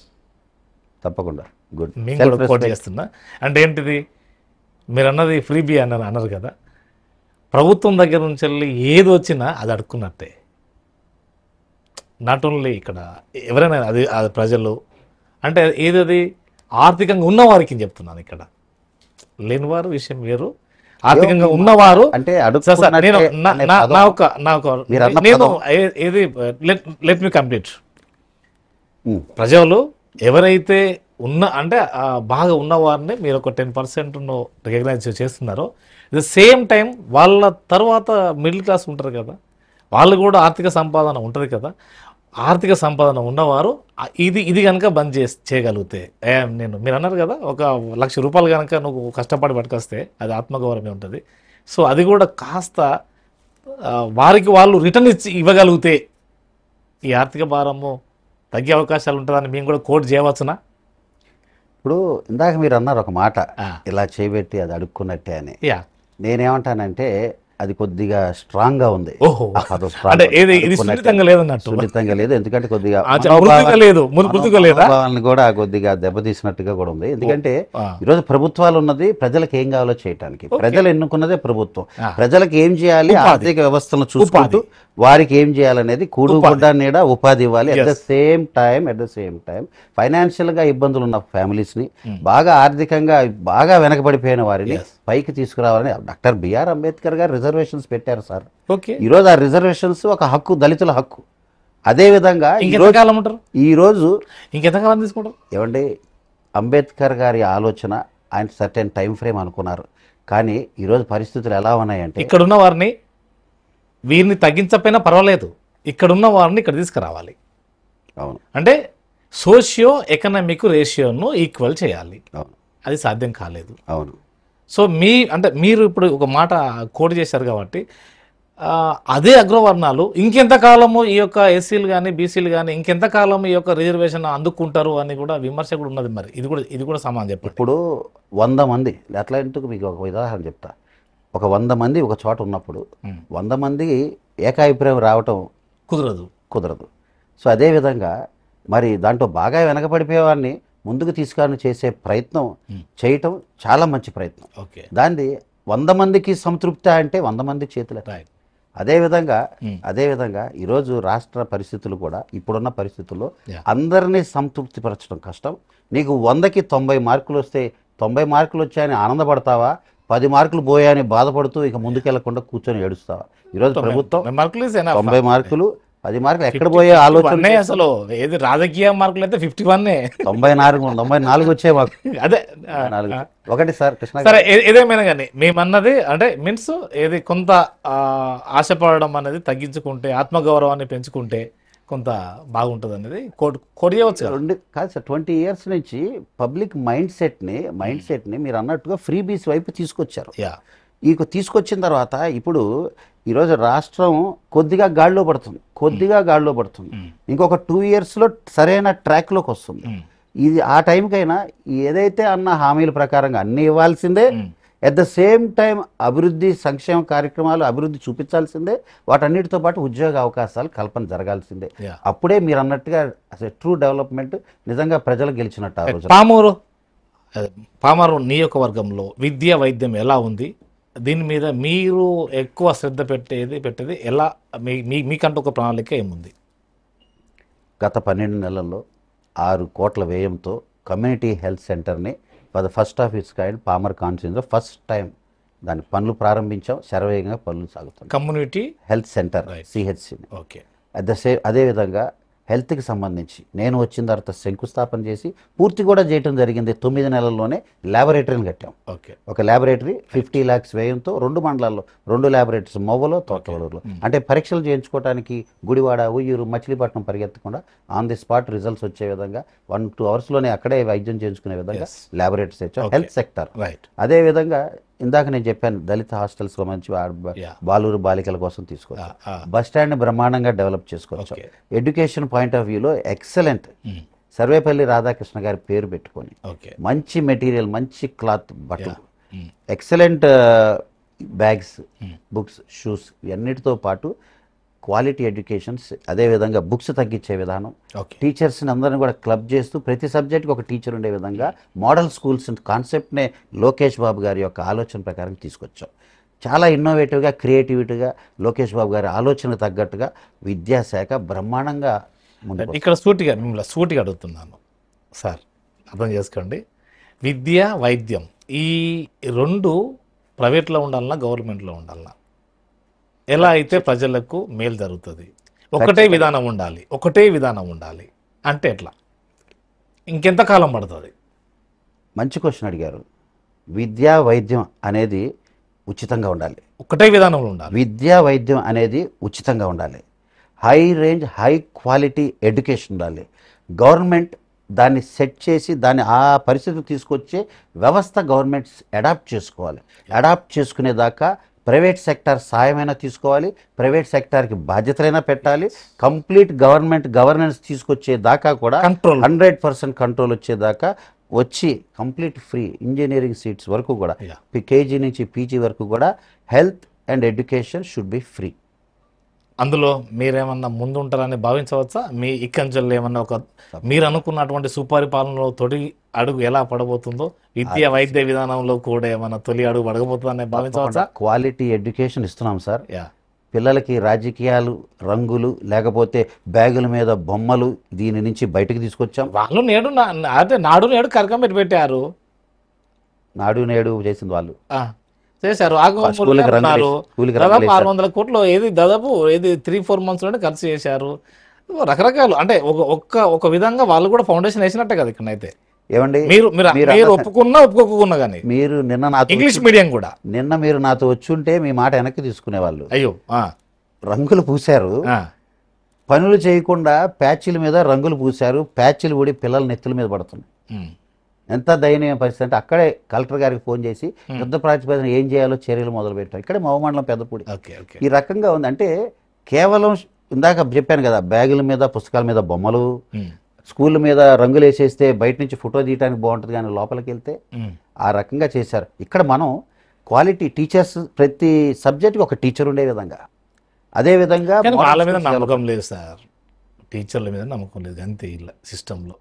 తప్పకుండా. గుడ్.
మేము కూడా కోట్ చేస్తున్నా. అంటే ఏంటిది, మీరు అన్నది ఫ్రీబీ అన్నారు కదా, ప్రభుత్వం దగ్గర నుంచి వెళ్ళి ఏది వచ్చినా అది అడుక్కున్నట్టే. నాట్ ఓన్లీ ఇక్కడ ఎవరైనా అది ప్రజలు అంటే ఏదది ఆర్థికంగా ఉన్నవారికి చెప్తున్నాను, ఇక్కడ లేనివారు విషయం వేరు, ఆర్థికంగా ఉన్నవారు
అంటే
నేను ఏది లెట్ మీ కంప్లీట్. ప్రజలు ఎవరైతే అంటే బాగా ఉన్నవారిని మీరు ఒక 10% రికగ్నైజ్ చేస్తున్నారో, ద సేమ్ టైం వాళ్ళ తర్వాత మిడిల్ క్లాస్ ఉంటారు కదా, వాళ్ళు కూడా ఆర్థిక సంపాదన ఉంటుంది కదా, ఆర్థిక సంపాదన ఉన్నవారు ఇది కనుక బంద్ చేయగలిగితే, మీరు అన్నారు కదా, ఒక ₹1,00,000 కనుక నువ్వు కష్టపడి పట్టుకొస్తే అది ఆత్మగౌరవమే ఉంటుంది. సో అది కూడా కాస్త వారికి వాళ్ళు రిటర్న్ ఇవ్వగలిగితే ఈ ఆర్థిక భారము తగ్గే అవకాశాలు ఉంటుందని మేము కూడా కోట్ చేయవచ్చునా?
ఇప్పుడు ఇందాక మీరు అన్నారు ఒక మాట, ఇలా చేయబెట్టి అది అడుక్కున్నట్టే అని. నేనేమంటానంటే అది కొద్దిగా స్ట్రాంగ్ గా ఉంది.
సున్నితంగా
లేదు, ఎందుకంటే కొద్దిగా కూడా కొద్దిగా దెబ్బతీసినట్టుగా కూడా ఉంది. ఎందుకంటే ఈరోజు ప్రభుత్వాలు ఉన్నది ప్రజలకు ఏం కావాలో చేయడానికి, ప్రజలు ఎన్నుకున్నదే ప్రభుత్వం. ప్రజలకు ఏం చేయాలి, ఆర్థిక వ్యవస్థను చూసుకుంటూ వారికి ఏం చేయాలనేది కూడుగుడ్డ నీడ ఉపాధి ఇవ్వాలి. At the same time financial గా ఇబ్బందులు ఉన్న ఫ్యామిలీస్ ని, బాగా ఆర్థికంగా బాగా వెనకబడిపోయిన వారిని పైకి తీసుకురావాలని డాక్టర్ బిఆర్ అంబేద్కర్ గారు రిజర్వేషన్స్ పెట్టారు సార్. ఈరోజు ఆ రిజర్వేషన్స్ ఒక హక్కు, దళితుల హక్కు. అదే విధంగా ఈరోజు
ఇంకెంతకాలం తీసుకుంటారు
ఏమండి, అంబేద్కర్ గారి ఆలోచన ఆయన సర్టెన్ టైం ఫ్రేమ్ అనుకున్నారు. కానీ ఈరోజు పరిస్థితులు ఎలా ఉన్నాయంటే,
ఇక్కడున్న వారిని వీరిని తగ్గించకపోయినా పర్వాలేదు, ఇక్కడున్న వారిని ఇక్కడ తీసుకురావాలి.
అవును,
అంటే సోషియో ఎకనామిక్ రేషియోను ఈక్వల్ చేయాలి.
అవును,
అది సాధ్యం కాలేదు.
అవును.
సో మీరు ఇప్పుడు ఒక మాట కోట్ చేశారు కాబట్టి అదే అగ్రవర్ణాలు ఇంకెంతకాలము ఈ యొక్క ఎస్సీలు కానీ బీసీలు కానీ ఇంకెంతకాలము ఈ యొక్క రిజర్వేషన్ అందుకుంటారు అని కూడా విమర్శ కూడా ఉన్నది. మరి ఇది కూడా సమానం చెప్పండి.
ఇప్పుడు 100 మంది, అట్లా ఎందుకు మీకు ఒక ఉదాహరణ చెప్తా. ఒక 100 మంది ఒక చోట ఉన్నప్పుడు 100 మంది ఏకాభిప్రాయం రావటం కుదరదు. సో అదేవిధంగా మరి దాంట్లో బాగా వెనకబడిపోయేవాడిని ముందుకు తీసుకొని చేసే ప్రయత్నం చేయటం చాలా మంచి ప్రయత్నం. దాన్ని 100 మందికి సంతృప్తి అంటే 100 మంది చేతులే. అదేవిధంగా ఈరోజు రాష్ట్ర పరిస్థితులు కూడా ఇప్పుడున్న పరిస్థితుల్లో అందరినీ సంతృప్తిపరచడం కష్టం. నీకు 100కి 90 మార్కులు వస్తే 90 మార్కులు వచ్చాయని ఆనందపడతావా, 10 మార్కులు పోయాయని బాధపడుతూ ఇక ముందుకెళ్లకుండా కూర్చొని ఏడుస్తావా? ఈరోజు ప్రభుత్వం 90 మార్కులు 10 మార్కులు ఎక్కడ పోయే ఆలోచన,
అసలు ఏది రాజకీయ మార్కులు అయితే 51,
94 వచ్చాయి మాకు.
అదే
ఒకటి సార్ కృష్ణ.
సరే, ఏదేమైనా కానీ మేమన్నది అంటే మీన్స్ ఏది కొంత ఆశపడడం అనేది తగ్గించుకుంటే, ఆత్మగౌరవాన్ని పెంచుకుంటే కొంత బాగుంటుంది అనేది కొడియవచ్చు
కాదు సార్. 20 years నుంచి పబ్లిక్ మైండ్ సెట్ని మీరు అన్నట్టుగా ఫ్రీ బీస్ వైపు తీసుకొచ్చారు. తీసుకొచ్చిన తర్వాత ఇప్పుడు ఈరోజు రాష్ట్రం కొద్దిగా గాడిలో పడుతుంది. ఇంకొక 2 yearsలో సరైన ట్రాక్లోకి వస్తుంది. ఇది ఆ టైంకైనా ఏదైతే అన్న హామీల ప్రకారంగా అన్ని ఇవ్వాల్సిందే. అట్ ద సేమ్ టైం అభివృద్ధి సంక్షేమ కార్యక్రమాలు అభివృద్ధి చూపించాల్సిందే. వాటన్నిటితో పాటు ఉద్యోగ అవకాశాలు కల్పన జరగాల్సిందే. అప్పుడే మీరు అన్నట్టుగా ట్రూ డెవలప్మెంట్ నిజంగా ప్రజలు గెలిచినట్టు. ఆ రోజు
పామరు నియోజకవర్గంలో విద్యా వైద్యం ఎలా ఉంది, దీని మీద మీరు ఎక్కువ శ్రద్ధ పెట్టేది ఎలా, మీకంటూ ఒక ప్రణాళిక ఏముంది?
గత 12 నెలల్లో 6 కోట్ల వ్యయంతో కమ్యూనిటీ హెల్త్ సెంటర్ని for the first of its kind Pamarru కాన్స్టిట్యూన్సీలో ఫస్ట్ టైం దాని పనులు ప్రారంభించాం. శరవేగంగా పనులు సాగుతాయి.
Community health centre
CHC. అదేవిధంగా హెల్త్కి సంబంధించి నేను వచ్చిన తర్వాత శంకుస్థాపన చేసి పూర్తి కూడా చేయడం జరిగింది. 9 నెలల్లోనే ల్యాబొరేటరీని కట్టాం. ఒక ల్యాబొరేటరీ 50 lakhs వ్యయంతో 2 మండలాల్లో 2 ల్యాబొరేటరీస్, మొవ్వలో, తోటవలూరులో. అంటే పరీక్షలు చేయించుకోవడానికి గుడివాడ, ఉయ్యూరు, మచిలీపట్నం పరిగెత్తకుండా ఆన్ ది స్పాట్ రిజల్ట్స్ వచ్చే విధంగా 1-2 hours అక్కడే వైద్యం చేయించుకునే విధంగా ల్యాబొరేటరీస్ ఇచ్చాం. Health sector. అదేవిధంగా ఇందాక నేను చెప్పాను దళిత హాస్టల్స్ మంచి బాలురు బాలికల కోసం తీసుకోవచ్చు. బస్ స్టాండ్ బ్రహ్మాండంగా డెవలప్ చేసుకోవచ్చు. ఎడ్యుకేషన్ పాయింట్ ఆఫ్ వ్యూలో ఎక్సలెంట్ సర్వేపల్లి రాధాకృష్ణ గారి పేరు పెట్టుకొని
ఓకే.
మంచి మెటీరియల్, మంచి క్లాత్, బట్టలు,
ఉమ్.
ఎక్సలెంట్ బ్యాగ్స్, బుక్స్, షూస్ ఇవన్నిటితో పాటు క్వాలిటీ ఎడ్యుకేషన్స్, అదేవిధంగా బుక్స్ తగ్గించే విధానం,
ఓకే.
టీచర్స్ని అందరిని కూడా క్లబ్ చేస్తూ ప్రతి సబ్జెక్ట్కి ఒక టీచర్ ఉండే విధంగా మోడల్ స్కూల్స్ కాన్సెప్ట్నే లోకేష్ బాబు గారి యొక్క ఆలోచన ప్రకారం తీసుకొచ్చాం. చాలా ఇన్నోవేటివ్గా, క్రియేటివిటీగా లోకేష్ బాబు గారి ఆలోచనకు తగ్గట్టుగా విద్యాశాఖ బ్రహ్మాండంగా ముందుకు
ఇక్కడ మిమ్మల్ని సూటిగా అడుగుతున్నాను సార్, అర్థం చేసుకోండి. విద్య, వైద్యం ఈ రెండు ప్రైవేట్లో ఉండాలన్నా గవర్నమెంట్లో ఉండాలన్నా ఎలా అయితే ప్రజలకు మేలు జరుగుతుంది? ఒకటే విధానం ఉండాలి అంటే ఎట్లా? ఇంకెంతకాలం పడుతుంది?
మంచి క్వశ్చన్ అడిగారు. విద్యా వైద్యం అనేది ఉచితంగా ఉండాలి.
ఒకటే విధానంలో ఉండాలి.
విద్యా వైద్యం అనేది ఉచితంగా ఉండాలి. High range, high quality education ఉండాలి. గవర్నమెంట్ దాన్ని సెట్ చేసి దాన్ని ఆ పరిస్థితి తీసుకొచ్చే వ్యవస్థ గవర్నమెంట్స్ అడాప్ట్ చేసుకోవాలి. అడాప్ట్ చేసుకునేదాకా ప్రైవేట్ సెక్టార్ సాయమైనా తీసుకోవాలి, ప్రైవేట్ సెక్టార్కి బాధ్యతలైనా పెట్టాలి. కంప్లీట్ గవర్నమెంట్ గవర్నెన్స్ తీసుకొచ్చేదాకా కూడా
కంట్రోల్
100% కంట్రోల్ వచ్చేదాకా వచ్చి కంప్లీట్ ఫ్రీ ఇంజనీరింగ్ సీట్స్ వరకు కూడా, కేజీ నుంచి పీజీ వరకు కూడా health and education should be free.
అందులో మీరేమన్నా ముందు ఉంటారని భావించవచ్చా? మీ ఇక్కంచెల్లో ఏమన్నా మీరు అనుకున్నటువంటి సుపరిపాలనలో తొలి అడుగు ఎలా పడబోతుందో విద్యా వైద్య విధానంలో కూడా ఏమన్నా తొలి అడుగు పడబోతుందని భావించవచ్చా?
క్వాలిటీ ఎడ్యుకేషన్ ఇస్తున్నాం సార్.
యా.
పిల్లలకి రాజకీయాలు, రంగులు, లేకపోతే బ్యాగుల మీద బొమ్మలు దీని నుంచి బయటకు తీసుకొచ్చాం.
వాళ్ళు అదే నాడు నేడు కార్యక్రమం పెట్టారు.
నాడు నేడు చేసింది వాళ్ళు
చేశారు.
స్కూల్కి రంగులు, స్కూల్కి
దాదాపు
రంగులు
600 కోట్లు దాదాపు 3-4 months లోనే ఖర్చు చేశారు. రకరకాలు అంటే ఒక విధంగా వాళ్ళు కూడా ఫౌండేషన్ వేసినట్టే కదా ఇక్కడైతే.
ఏమండి
మీరు ఒప్పుకోకున్నా కానీ
మీరు నిన్న నాతో
ఇంగ్లీష్ మీడియం కూడా
మీరు నాతో వచ్చుంటే మీ మాట వెనక్కి తీసుకునేవాళ్ళు.
అయ్యో
రంగులు పూశారు, పనులు చేయకుండా ప్యాచ్ల మీద రంగులు పూశారు. ప్యాచ్లు ఊడి పిల్లల నెత్తుల మీద పడుతున్నాయి. ఎంత దయనీయ పరిస్థితి అంటే అక్కడే కలెక్టర్ గారికి ఫోన్ చేసి యుద్ధ ప్రాతిపదికన ఏం చేయాలో చర్యలు మొదలుపెట్టారు. ఇక్కడే మహమండలం పెద్దపూడి. ఈ రకంగా ఉంది. అంటే కేవలం ఇందాక చెప్పాను కదా, బ్యాగుల మీద పుస్తకాల మీద బొమ్మలు, స్కూల్ మీద రంగులు వేసేస్తే బయట నుంచి ఫోటో తీయడానికి బాగుంటుంది కానీ లోపలికి వెళ్తే ఆ రకంగా చేశారు. ఇక్కడ మనం క్వాలిటీ టీచర్స్, ప్రతి సబ్జెక్ట్కి ఒక టీచర్ ఉండే విధంగా, అదే విధంగా
వాళ్ళ మీద నమ్మకం లేదు సార్, టీచర్ల మీద నమ్మకం లేదు అంతే. ఇలా సిస్టంలో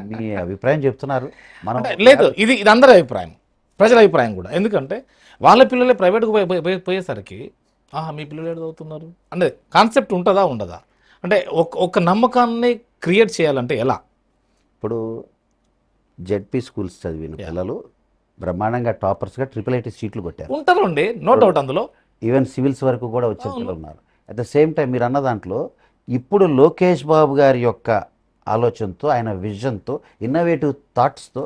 మీ అభిప్రాయం చెప్తున్నారు. మనం
లేదు, ఇది అందరి అభిప్రాయం, ప్రజల అభిప్రాయం కూడా. ఎందుకంటే వాళ్ళ పిల్లలే ప్రైవేట్కు పోయేసరికి మీ పిల్లలు ఏడు చదువుతున్నారు అంటే కాన్సెప్ట్ ఉంటుందా ఉండదా? అంటే ఒక నమ్మకాన్ని క్రియేట్ చేయాలంటే ఎలా?
ఇప్పుడు జెడ్పీ స్కూల్స్ చదివిన పిల్లలు బ్రహ్మాండంగా టాపర్స్గా IIIT సీట్లు కొట్టారు.
ఉంటారండి, నో డౌట్. అందులో
ఈవెన్ సివిల్స్ వరకు కూడా వచ్చే పిల్లలు ఉన్నారు. అట్ ద సేమ్ టైం మీరు అన్న దాంట్లో ఇప్పుడు లోకేష్ బాబు గారి యొక్క ఆలోచనతో, ఆయన విజన్తో, ఇన్నోవేటివ్ థాట్స్తో,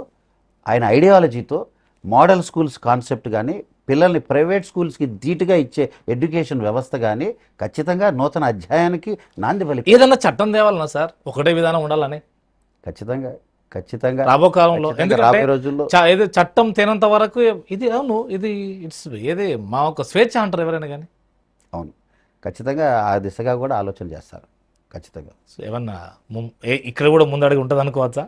ఆయన ఐడియాలజీతో మోడల్ స్కూల్స్ కాన్సెప్ట్ కానీ, పిల్లల్ని ప్రైవేట్ స్కూల్స్కి ధీటుగా ఇచ్చే ఎడ్యుకేషన్ వ్యవస్థ కానీ ఖచ్చితంగా నూతన అధ్యాయానికి నాంది పలికి.
ఏదన్నా చట్టం తేవాలన్నా సార్ ఒకటే విధానం ఉండాలని?
ఖచ్చితంగా
రాబో కాలంలో,
రాబోయే రోజుల్లో
ఏదో చట్టం తేనంత వరకు ఇది అవును, ఇది ఏది మా ఒక స్వేచ్ఛ అంటారు ఎవరైనా కానీ.
అవును, ఖచ్చితంగా ఆ దిశగా కూడా ఆలోచన చేస్తారు. ఖచ్చితంగా
ఏమన్నా ఇక్కడ కూడా ముందడుగు ఉంటుంది అనుకోవచ్చా?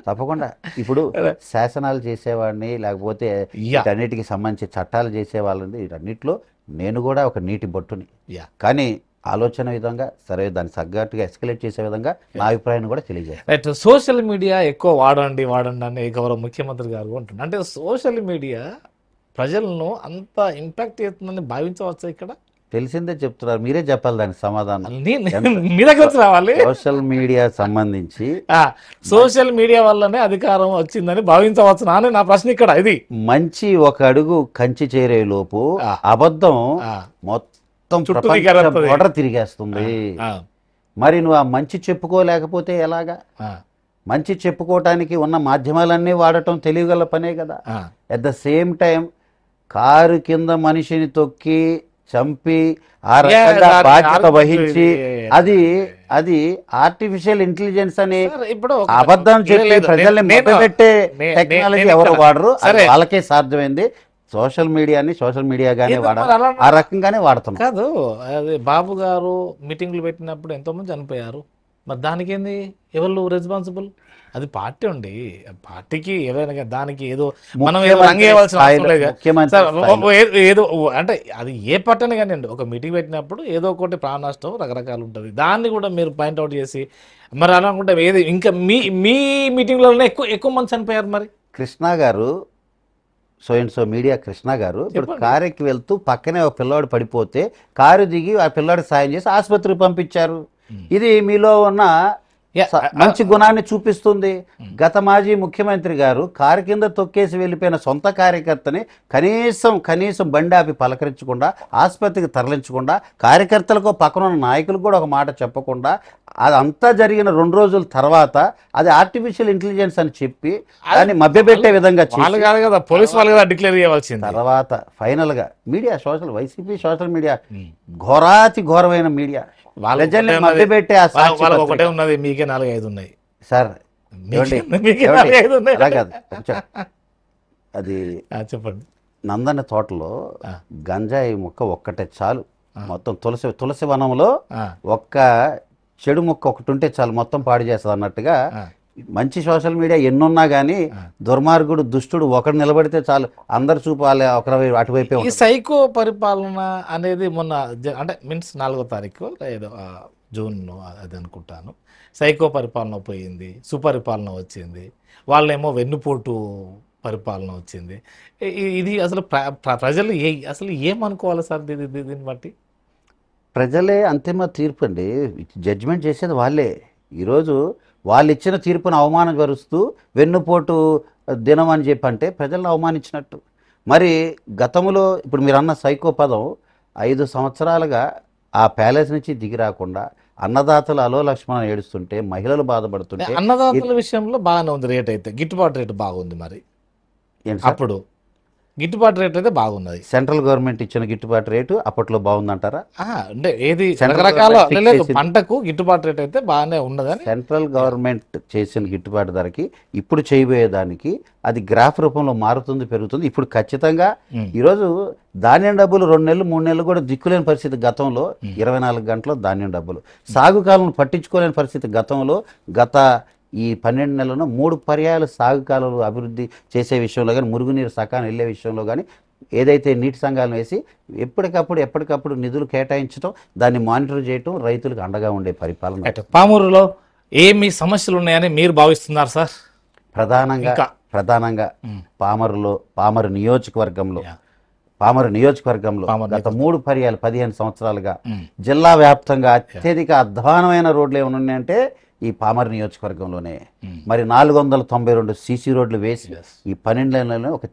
తప్పకుండా. ఇప్పుడు శాసనాలు చేసేవాడిని, లేకపోతే వీటన్నిటికి సంబంధించి చట్టాలు చేసే వాళ్ళని, వీటన్నిటిలో నేను కూడా ఒక నీటి బొట్టుని. కానీ ఆలోచన విధంగా సరే దాన్ని తగ్గట్టుగా ఎస్కలేట్ చేసే విధంగా నా అభిప్రాయాన్ని కూడా తెలియజేస్తాను.
రైట్. సోషల్ మీడియా ఎక్కువ వాడండి అని గౌరవ ముఖ్యమంత్రి గారు అంటున్నారు. అంటే సోషల్ మీడియా ప్రజలను అంత ఇంపాక్ట్ చేస్తుందని భావించవచ్చా? ఇక్కడ
తెలిసిందే చెప్తున్నారు, మీరే చెప్పాలి దానికి సమాధానం.
మీ దగ్గర రావాలి.
సోషల్ మీడియా సంబంధించి
సోషల్ మీడియా వల్లనే అధికారం వచ్చిందని భావించవచ్చు అని నా ప్రశ్న ఇక్కడ. ఇది మంచి
ఒక అడుగు కంచి చేరే లోపు అబద్ధం మొత్తం తిరిగేస్తుంది. మరి నువ్వు ఆ మంచి చెప్పుకోలేకపోతే ఎలాగా? మంచి చెప్పుకోవటానికి ఉన్న మాధ్యమాలన్నీ వాడటం తెలియగల పనే కదా. At the same time car కింద మనిషిని తొక్కి చంపి ఆ రకంగా బాధ్యత వహించి అది ఆర్టిఫిషియల్ ఇంటెలిజెన్స్ అని ఇప్పుడు అబద్ధం చెప్పి ప్రజల్ని మభ్యపెట్టే టెక్నాలజీ ఎవరు వాడరు, వాళ్ళకే సాధ్యమైంది. సోషల్ మీడియాగానే వాడాలి, ఆ రకంగానే వాడుతున్నాం.
కాదు, అది బాబు గారు మీటింగ్లు పెట్టినప్పుడు ఎంతో మంది చనిపోయారు, మరి దానికి ఏంది ఎవరు రెస్పాన్సిబుల్? అది పార్టీ అండి. పార్టీకి ఏదైనా కానీ దానికి ఏదో మనం ఏదో రంగు వేయవలసిన అవసరం లేదు కదా. సార్, ఏదో అంటే అది ఏ పట్టని కానివ్వండి, ఒక మీటింగ్ పెట్టినప్పుడు ఏదో ఒకటి ప్రాణ నష్టం రకరకాలు ఉంటుంది. దాన్ని కూడా మీరు పాయింట్అవుట్ చేసి మరి అలా అనుకుంటే ఏది ఇంకా మీ మీ మీటింగ్లలోనే ఎక్కువ ఎక్కువ మంది చనిపోయారు. మరి
కృష్ణ గారు, so and so media Krishna గారు ఇప్పుడు కారుకి వెళ్తూ పక్కనే ఒక పిల్లవాడు పడిపోతే కారు దిగి ఆ పిల్లాడికి సాయం చేసి ఆసుపత్రికి పంపించారు. ఇది మీలో ఉన్న మంచి గుణాన్ని చూపిస్తుంది. గత మాజీ ముఖ్యమంత్రి గారు కారు కింద తొక్కేసి వెళ్ళిపోయిన సొంత కార్యకర్తని కనీసం బండి ఆపి పలకరించకుండా, ఆసుపత్రికి తరలించకుండా, కార్యకర్తలకు పక్కన నాయకులకు కూడా ఒక మాట చెప్పకుండా, అదంతా జరిగిన 2 రోజుల తర్వాత అది ఆర్టిఫిషియల్ ఇంటెలిజెన్స్ అని చెప్పి దాన్ని మభ్యపెట్టే విధంగా
పోలీసు వాళ్ళు కదా డిక్లేర్ చేయవలసింది.
తర్వాత ఫైనల్ గా మీడియా వైసీపీ సోషల్ మీడియా ఘోరాతి ఘోరమైన మీడియా ప్రజల్ని మభ్యపెట్టే
ఒకటే ఉన్నది, మీకే 4-5 ఉన్నాయి
సార్. అలా కాదు, అది
చెప్పండి.
నందన తోటలో గంజాయి మొక్క ఒక్కటే చాలు, మొత్తం తులసి వనంలో ఒక్క చెడు మొక్క ఒకటి ఉంటే చాలు మొత్తం పాడు చేస్తుంది అన్నట్టుగా మంచి సోషల్ మీడియా ఎన్నున్నా కానీ దుర్మార్గుడు దుష్టుడు ఒకడు నిలబడితే చాలు అందరు చూపాలి ఒకరి అటువైపే.
ఈ సైకో పరిపాలన అనేది మొన్న అంటే మీన్స్ 4వ తారీఖు ఏదో జూన్ అది అనుకుంటాను, సైకో పరిపాలన పోయింది, సుపరిపాలన వచ్చింది, వాళ్ళేమో వెన్నుపోటు పరిపాలన వచ్చింది. ఇది అసలు ప్రజలు అసలు ఏమనుకోవాలి సార్ దీన్ని బట్టి?
ప్రజలే అంతిమ తీర్పు అండి, జడ్జిమెంట్ చేసేది వాళ్ళే. ఈరోజు వాళ్ళు ఇచ్చిన తీర్పును అవమానపరుస్తూ వెన్నుపోటు దినం అని చెప్పంటే ప్రజలను అవమానించినట్టు. మరి గతంలో ఇప్పుడు మీరు అన్న సైకో పదం 5 సంవత్సరాలుగా ఆ ప్యాలెస్ నుంచి దిగి రాకుండా అన్నదాతలు అలో లక్ష్మణ ఏడుస్తుంటే, మహిళలు బాధపడుతుంటే,
అన్నదాతల విషయంలో బాగానే ఉంది రేట్, అయితే గిట్టుబాటు రేటు బాగుంది. మరి అప్పుడు గిట్టుబాటు రేట్ అయితే బాగున్నది.
సెంట్రల్ గవర్నమెంట్ ఇచ్చిన గిట్టుబాటు రేటు అప్పట్లో బాగుందంటారా?
అంటే ఏది రకరకాల పంటకు గిట్టుబాటు రేట్ అయితే బాగానే ఉన్నదని
సెంట్రల్ గవర్నమెంట్ చేసిన గిట్టుబాటు ధరకి ఇప్పుడు చేయబోయేదానికి అది గ్రాఫ్ రూపంలో మారుతుంది, పెరుగుతుంది. ఇప్పుడు ఖచ్చితంగా ఈరోజు ధాన్యం డబ్బులు 2 నెలలు 3 నెలలు కూడా దిక్కులేని పరిస్థితి గతంలో. 24 గంటలు ధాన్యం డబ్బులు, సాగు కాలం పట్టించుకోలేని పరిస్థితి గతంలో. గత ఈ 12 నెలలను 3 పర్యాయాలు సాగు కాలువలు అభివృద్ధి చేసే విషయంలో కానీ, మురుగునీరు సకాలం వెళ్ళే విషయంలో కానీ, ఏదైతే నీటి సంఘాలను వేసి ఎప్పటికప్పుడు నిధులు కేటాయించడం, దాన్ని మానిటర్ చేయటం, రైతులకు అండగా ఉండే పరిపాలన.
పామూరులో ఏమి సమస్యలు ఉన్నాయని మీరు భావిస్తున్నారు సార్?
ప్రధానంగా పామరు నియోజకవర్గంలో గత 3 పర్యాలు 15 సంవత్సరాలుగా జిల్లా వ్యాప్తంగా అత్యధిక అధ్వానమైన రోడ్లు ఏమైనా ఉన్నాయంటే ఈ పామర్ నియోజకవర్గంలోనే. మరి 492 సీసీ రోడ్లు వేసి ఈ 12 నెలల్లో ఒక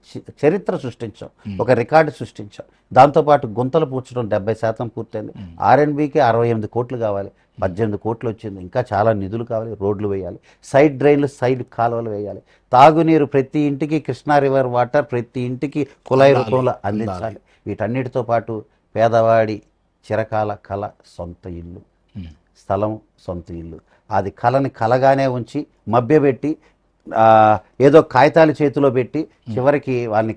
చరిత్ర సృష్టించాం, ఒక రికార్డు సృష్టించాం. దాంతోపాటు గుంతలు పూడ్చడం 70% పూర్తయింది. ఆర్ఎన్బికి 68 కోట్లు కావాలి, 18 కోట్లు వచ్చింది. ఇంకా చాలా నిధులు కావాలి, రోడ్లు వేయాలి, సైడ్ డ్రైన్లు, సైడ్ కాలువలు వేయాలి, తాగునీరు ప్రతి ఇంటికి, కృష్ణా రివర్ వాటర్ ప్రతి ఇంటికి కుళాయి రూపంలో అందించాలి. వీటన్నిటితో పాటు పేదవాడి చిరకాల కళ సొంత ఇల్లు, స్థలం, సొంత ఇల్లు. అది కళని కలగానే ఉంచి మభ్యపెట్టి ఏదో కాగితాలు చేతిలో పెట్టి చివరికి వాళ్ళని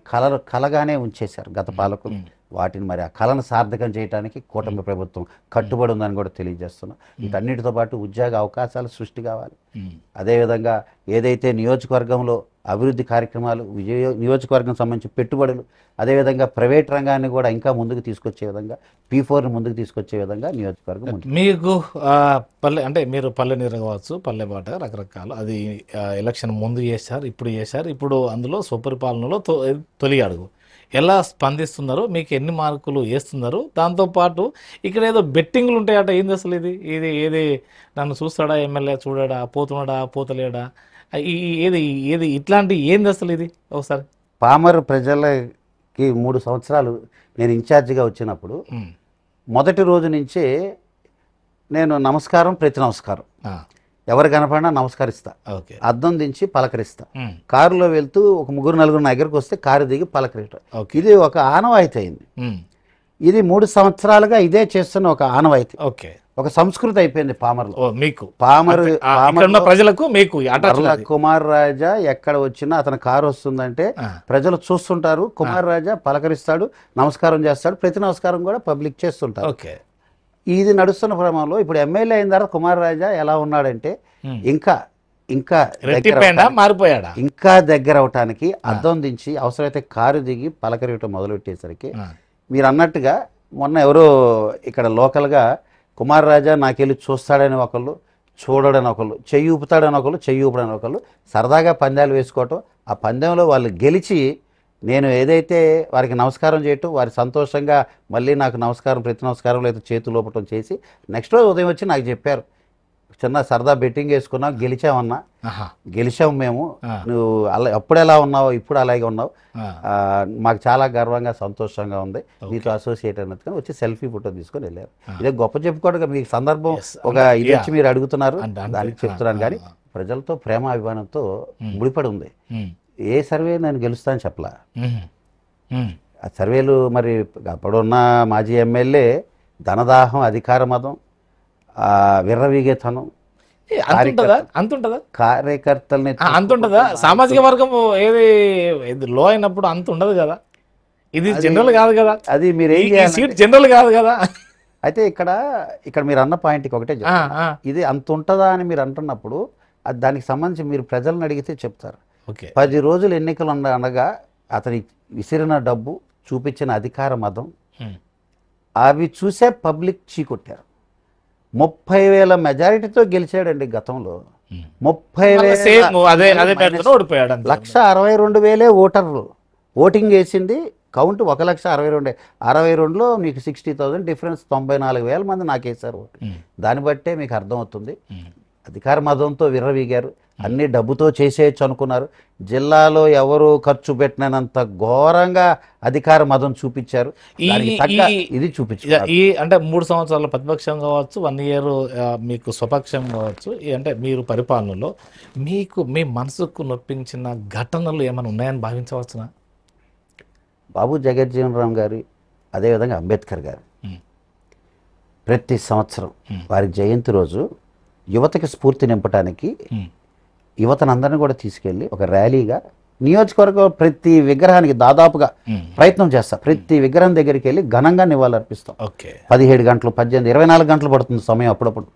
కలగానే ఉంచేశారు గత పాలకులు. వాటిని మరి ఆ కళను సార్థకం చేయడానికి కూటమి ప్రభుత్వం కట్టుబడి ఉందని కూడా తెలియజేస్తున్నాం. వీటన్నిటితో పాటు ఉద్యోగ అవకాశాలు సృష్టి కావాలి. అదేవిధంగా ఏదైతే నియోజకవర్గంలో అభివృద్ధి కార్యక్రమాలు, నియోజకవర్గం సంబంధించి పెట్టుబడులు, అదేవిధంగా ప్రైవేట్ రంగాన్ని కూడా ఇంకా ముందుకు తీసుకొచ్చే విధంగా, P4ని ముందుకు తీసుకొచ్చే విధంగా నియోజకవర్గం. మీకు
పల్లె అంటే మీరు పల్లె నీరు కావచ్చు, పల్లె బాట రకరకాలు, అది ఎలక్షన్ ముందు చేశారు, ఇప్పుడు అందులో స్వపరిపాలనలో తొలి అడుగు ఎలా స్పందిస్తున్నారు, మీకు ఎన్ని మార్కులు వేస్తున్నారు? దాంతోపాటు ఇక్కడ ఏదో బెట్టింగ్లు ఉంటాయట, ఏంది అసలు ఏది నన్ను చూస్తాడా, ఎమ్మెల్యే చూడాడా, పోతున్నాడా, పోతలేడా, ఏది ఇట్లాంటి ఏంది అసలు ఇది? ఒకసారి
పామర్ ప్రజలకి 3 సంవత్సరాలు నేను ఇన్ఛార్జిగా వచ్చినప్పుడు మొదటి రోజు నుంచే నేను ప్రతి నమస్కారం ఎవరు కనపడినా నమస్కరిస్తా, అద్దం దించి పలకరిస్తా. కారులో వెళ్తూ ఒక 3-4 నా దగ్గరకు వస్తే కారు దిగి పలకరిస్తా. ఇది ఒక ఆనవాయితీ అయింది. ఇది 3 సంవత్సరాలుగా ఇదే చేస్తున్న ఒక ఆనవాయితీ, ఒక సంస్కృతి అయిపోయింది పామర్లో.
మీకు
ప్రజలకు కుమార్ రాజా ఎక్కడ వచ్చినా అతని కారు వస్తుందంటే ప్రజలు చూస్తుంటారు, కుమార్ రాజా పలకరిస్తాడు, నమస్కారం చేస్తాడు, ప్రతి నమస్కారం కూడా పబ్లిక్ చేస్తుంటారు. ఇది నడుస్తున్న క్రమంలో ఇప్పుడు ఎమ్మెల్యే అయిన తర్వాత కుమార్ రాజా ఎలా ఉన్నాడంటే ఇంకా ఇంకా
రెట్టిపోయాడా మారిపోయాడా?
ఇంకా దగ్గర అవటానికి అద్దం దించి అవసరమైతే కారు దిగి పలకరియటం మొదలుపెట్టేసరికి మీరు అన్నట్టుగా మొన్న ఎవరో ఇక్కడ లోకల్గా కుమార్ రాజా నాకెళ్ళి చూస్తాడని ఒకళ్ళు, చూడడని ఒకళ్ళు, చెయ్యి ఊపుతాడని ఒకళ్ళు, చెయ్యి ఊపడని ఒకళ్ళు సరదాగా పందాలు వేసుకోవటం. ఆ పందెంలో వాళ్ళు గెలిచి నేను ఏదైతే వారికి నమస్కారం చేయటం, వారి సంతోషంగా మళ్ళీ నాకు నమస్కారం, ప్రతి నమస్కారం లేదా చేతులు ఊపటం చేసి నెక్స్ట్ రోజు ఉదయం వచ్చి నాకు చెప్పారు, చిన్న సరదా బెట్టింగ్ వేసుకున్నావు, గెలిచామన్నా, గెలిచాము మేము, నువ్వు అలా అప్పుడు ఎలా ఉన్నావు ఇప్పుడు అలాగే ఉన్నావు, మాకు చాలా గర్వంగా సంతోషంగా ఉంది నీతో అసోసియేట్ అన్నట్టుగా వచ్చి సెల్ఫీ ఫోటో తీసుకొని వెళ్ళారు. ఇదే గొప్ప చెప్పుకోవడం మీకు సందర్భం ఒక ఇది వచ్చి మీరు అడుగుతున్నారు, దానికి చెప్తున్నాను. కానీ ప్రజలతో ప్రేమ అభిమానంతో ముడిపడి ఉంది. ఏ సర్వే నేను గెలుస్తాను చెప్పలా. ఆ సర్వేలు మరి అప్పుడున్న మాజీ ఎమ్మెల్యే ధనదాహం, అధికార మదం, విర్రవీగేతనం,
అంతుంటదా
కార్యకర్తల్ని
అంతుంటదా? సామాజిక వర్గం ఏది లో అయినప్పుడు అంత ఉండదు కదా. ఇది జనరల్ కాదు కదా,
అది మీరు ఏం
సీట్ జనరల్ కాదు కదా.
అయితే ఇక్కడ మీరు అన్న పాయింట్కి ఒకటే ఇది అంత ఉంటుందా అని మీరు అంటున్నప్పుడు అది దానికి సంబంధించి మీరు ప్రజలను అడిగితే చెప్తారు. 10 రోజులు ఎన్నికలు అనగా అతని విసిరిన డబ్బు, చూపించిన అధికార మదం, అవి చూసే పబ్లిక్ చీకొట్టారు. 30,000 మెజారిటీతో గెలిచాడండి గతంలో.
30,000 ఓడిపోయాడు.
1,62,000 ఓటర్లు ఓటింగ్ వేసింది. కౌంట్ 1,62,000. 62లో మీకు 60,000 డిఫరెన్స్. 94,000 మంది నాకేసారు ఓటు. దాన్ని బట్టే మీకు అర్థమవుతుంది. అధికార మదంతో విర్రవీగారు, అన్ని డబ్బుతో చేసేయచ్చు అనుకున్నారు. జిల్లాలో ఎవరు ఖర్చు పెట్టినంత ఘోరంగా అధికార మదం చూపించారు. ఇది చూపించారు.
అంటే 3 సంవత్సరాల ప్రతిపక్షం కావచ్చు, 1 ఇయర్ మీకు స్వపక్షం కావచ్చు, అంటే మీరు పరిపాలనలో మీకు మీ మనసుకు నొప్పించిన ఘటనలు ఏమైనా ఉన్నాయని భావించవచ్చునా?
బాబు జగజ్జీవన్ రామ్ గారి, అదేవిధంగా అంబేద్కర్ గారు ప్రతి సంవత్సరం వారి జయంతి రోజు యువతకి స్ఫూర్తి నింపడానికి యువతనందరినీ కూడా తీసుకెళ్ళి ఒక ర్యాలీగా నియోజకవర్గం ప్రతి విగ్రహానికి దాదాపుగా ప్రయత్నం చేస్తా. ప్రతి విగ్రహం దగ్గరికి వెళ్ళి ఘనంగా నివాళులర్పిస్తాం. 17 గంటలు, 18, 24 గంటలు పడుతుంది సమయం అప్పుడప్పుడు.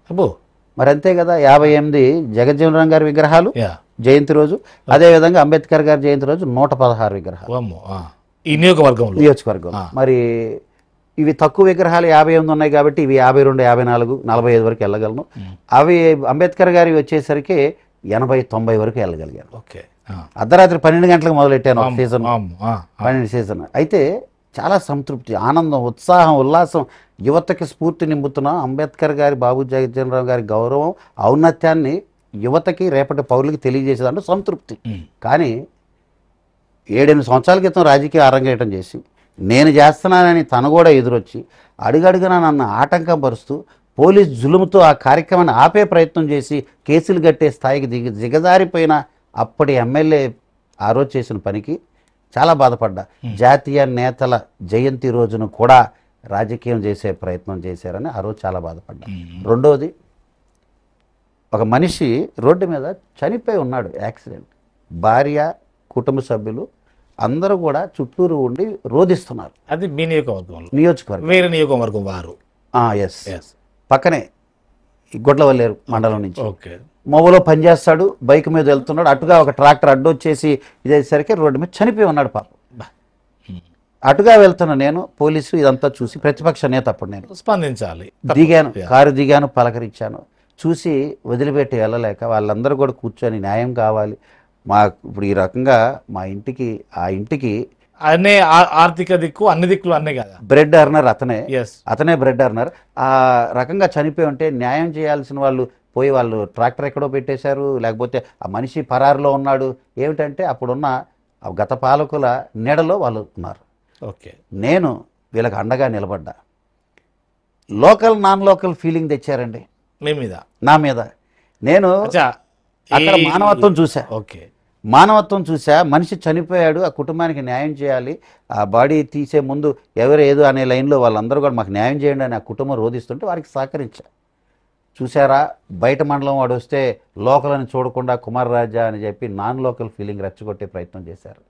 మరి అంతే కదా. 58 జగజ్జీవన్ రామ్ గారి విగ్రహాలు జయంతి రోజు, అదేవిధంగా అంబేద్కర్ గారి జయంతి రోజు 116 విగ్రహాలు
ఈ నియోజకవర్గం.
మరి ఇవి తక్కువ విగ్రహాలు 58 ఉన్నాయి కాబట్టి ఇవి 52, 54, 45 వరకు వెళ్ళగలను. అవి అంబేద్కర్ గారి వచ్చేసరికి 80, 90 వరకు వెళ్ళగలిగాను. అర్ధరాత్రి 12 గంటలకు మొదలెట్టాను ఒక సీజన్, 12 సీజన్. అయితే చాలా సంతృప్తి, ఆనందం, ఉత్సాహం, ఉల్లాసం, యువతకి స్ఫూర్తి నింపుతున్నాం. అంబేద్కర్ గారి, బాబు జగజ్జీవన్ రామ్ గారి గౌరవం, ఔన్నత్యాన్ని యువతకి, రేపటి పౌరులకి తెలియజేసేదంటే సంతృప్తి. కానీ 7-8 సంవత్సరాల క్రితం రాజకీయ అరంగేటం చేసి నేను చేస్తున్నానని తను కూడా ఎదురొచ్చి అడుగడుగునా నన్ను ఆటంకం పరుస్తూ పోలీస్ జులుముతో ఆ కార్యక్రమాన్ని ఆపే ప్రయత్నం చేసి కేసులు కట్టే స్థాయికి దిగజారిపోయిన అప్పటి ఎమ్మెల్యే ఆ రోజు చేసిన పనికి చాలా బాధపడ్డా. జాతీయ నేతల జయంతి రోజును కూడా రాజకీయం చేసే ప్రయత్నం చేశారని ఆ రోజు చాలా బాధపడ్డా. రెండోది, ఒక మనిషి రోడ్డు మీద చనిపోయి ఉన్నాడు, యాక్సిడెంట్. భార్య, కుటుంబ సభ్యులు అందరూ కూడా చుట్టూరు ఉండి రోధిస్తున్నారు.
అది మీ
నియోజకవర్గం,
వేరే నియోజకవర్గం వారు.
ఎస్, పక్కనే గొడ్లవల్లేరు మండలం నుంచి. మొబలో పనిచేస్తాడు, బైక్ మీద వెళ్తున్నాడు. అటుగా ఒక ట్రాక్టర్ అడ్డొచ్చేసి ఇదేసరికి రోడ్డు మీద చనిపోయి ఉన్నాడు పాపం. అటుగా వెళ్తున్నా నేను, పోలీసు ఇదంతా చూసి, ప్రతిపక్ష నేత అప్పుడు నేను
స్పందించాలి,
దిగాను, కారు దిగాను, పలకరించాను. చూసి వదిలిపెట్టి వెళ్ళలేక వాళ్ళందరూ కూడా కూర్చొని న్యాయం కావాలి మాకు, ఇప్పుడు ఈ రకంగా మా ఇంటికి, ఆ ఇంటికి
అనే ఆర్థిక దిక్కు, అన్ని దిక్కులు అన్నీ కదా,
బ్రెడ్ అర్నర్ అతనే బ్రెడ్ అర్నర్. ఆ రకంగా చనిపోయి ఉంటే న్యాయం చేయాల్సిన వాళ్ళు పోయి వాళ్ళు ట్రాక్టర్ ఎక్కడో పెట్టేశారు, లేకపోతే ఆ మనిషి పరారులో ఉన్నాడు. ఏమిటంటే అప్పుడున్న గత పాలకుల నీడలో వాళ్ళు ఉన్నారు. నేను వీళ్ళకి అండగా నిలబడ్డా. లోకల్, నాన్ లోకల్ ఫీలింగ్ తెచ్చారండి నా మీద. నేను అక్కడ మానవత్వం చూసా. మానవత్వం చూసా. మనిషి చనిపోయాడు, ఆ కుటుంబానికి న్యాయం చేయాలి, ఆ బాడీ తీసే ముందు ఎవరు ఏదో అనే లైన్లో వాళ్ళందరూ కూడా మాకు న్యాయం చేయండి అని ఆ కుటుంబం రోధిస్తుంటే వారికి సహకరించా. చూసారా, బయట మండలం వాడు వస్తే లోకల్ అని చూడకుండా కుమార్ రాజా అని చెప్పి నాన్ లోకల్ ఫీలింగ్ రెచ్చగొట్టే ప్రయత్నం చేశారు.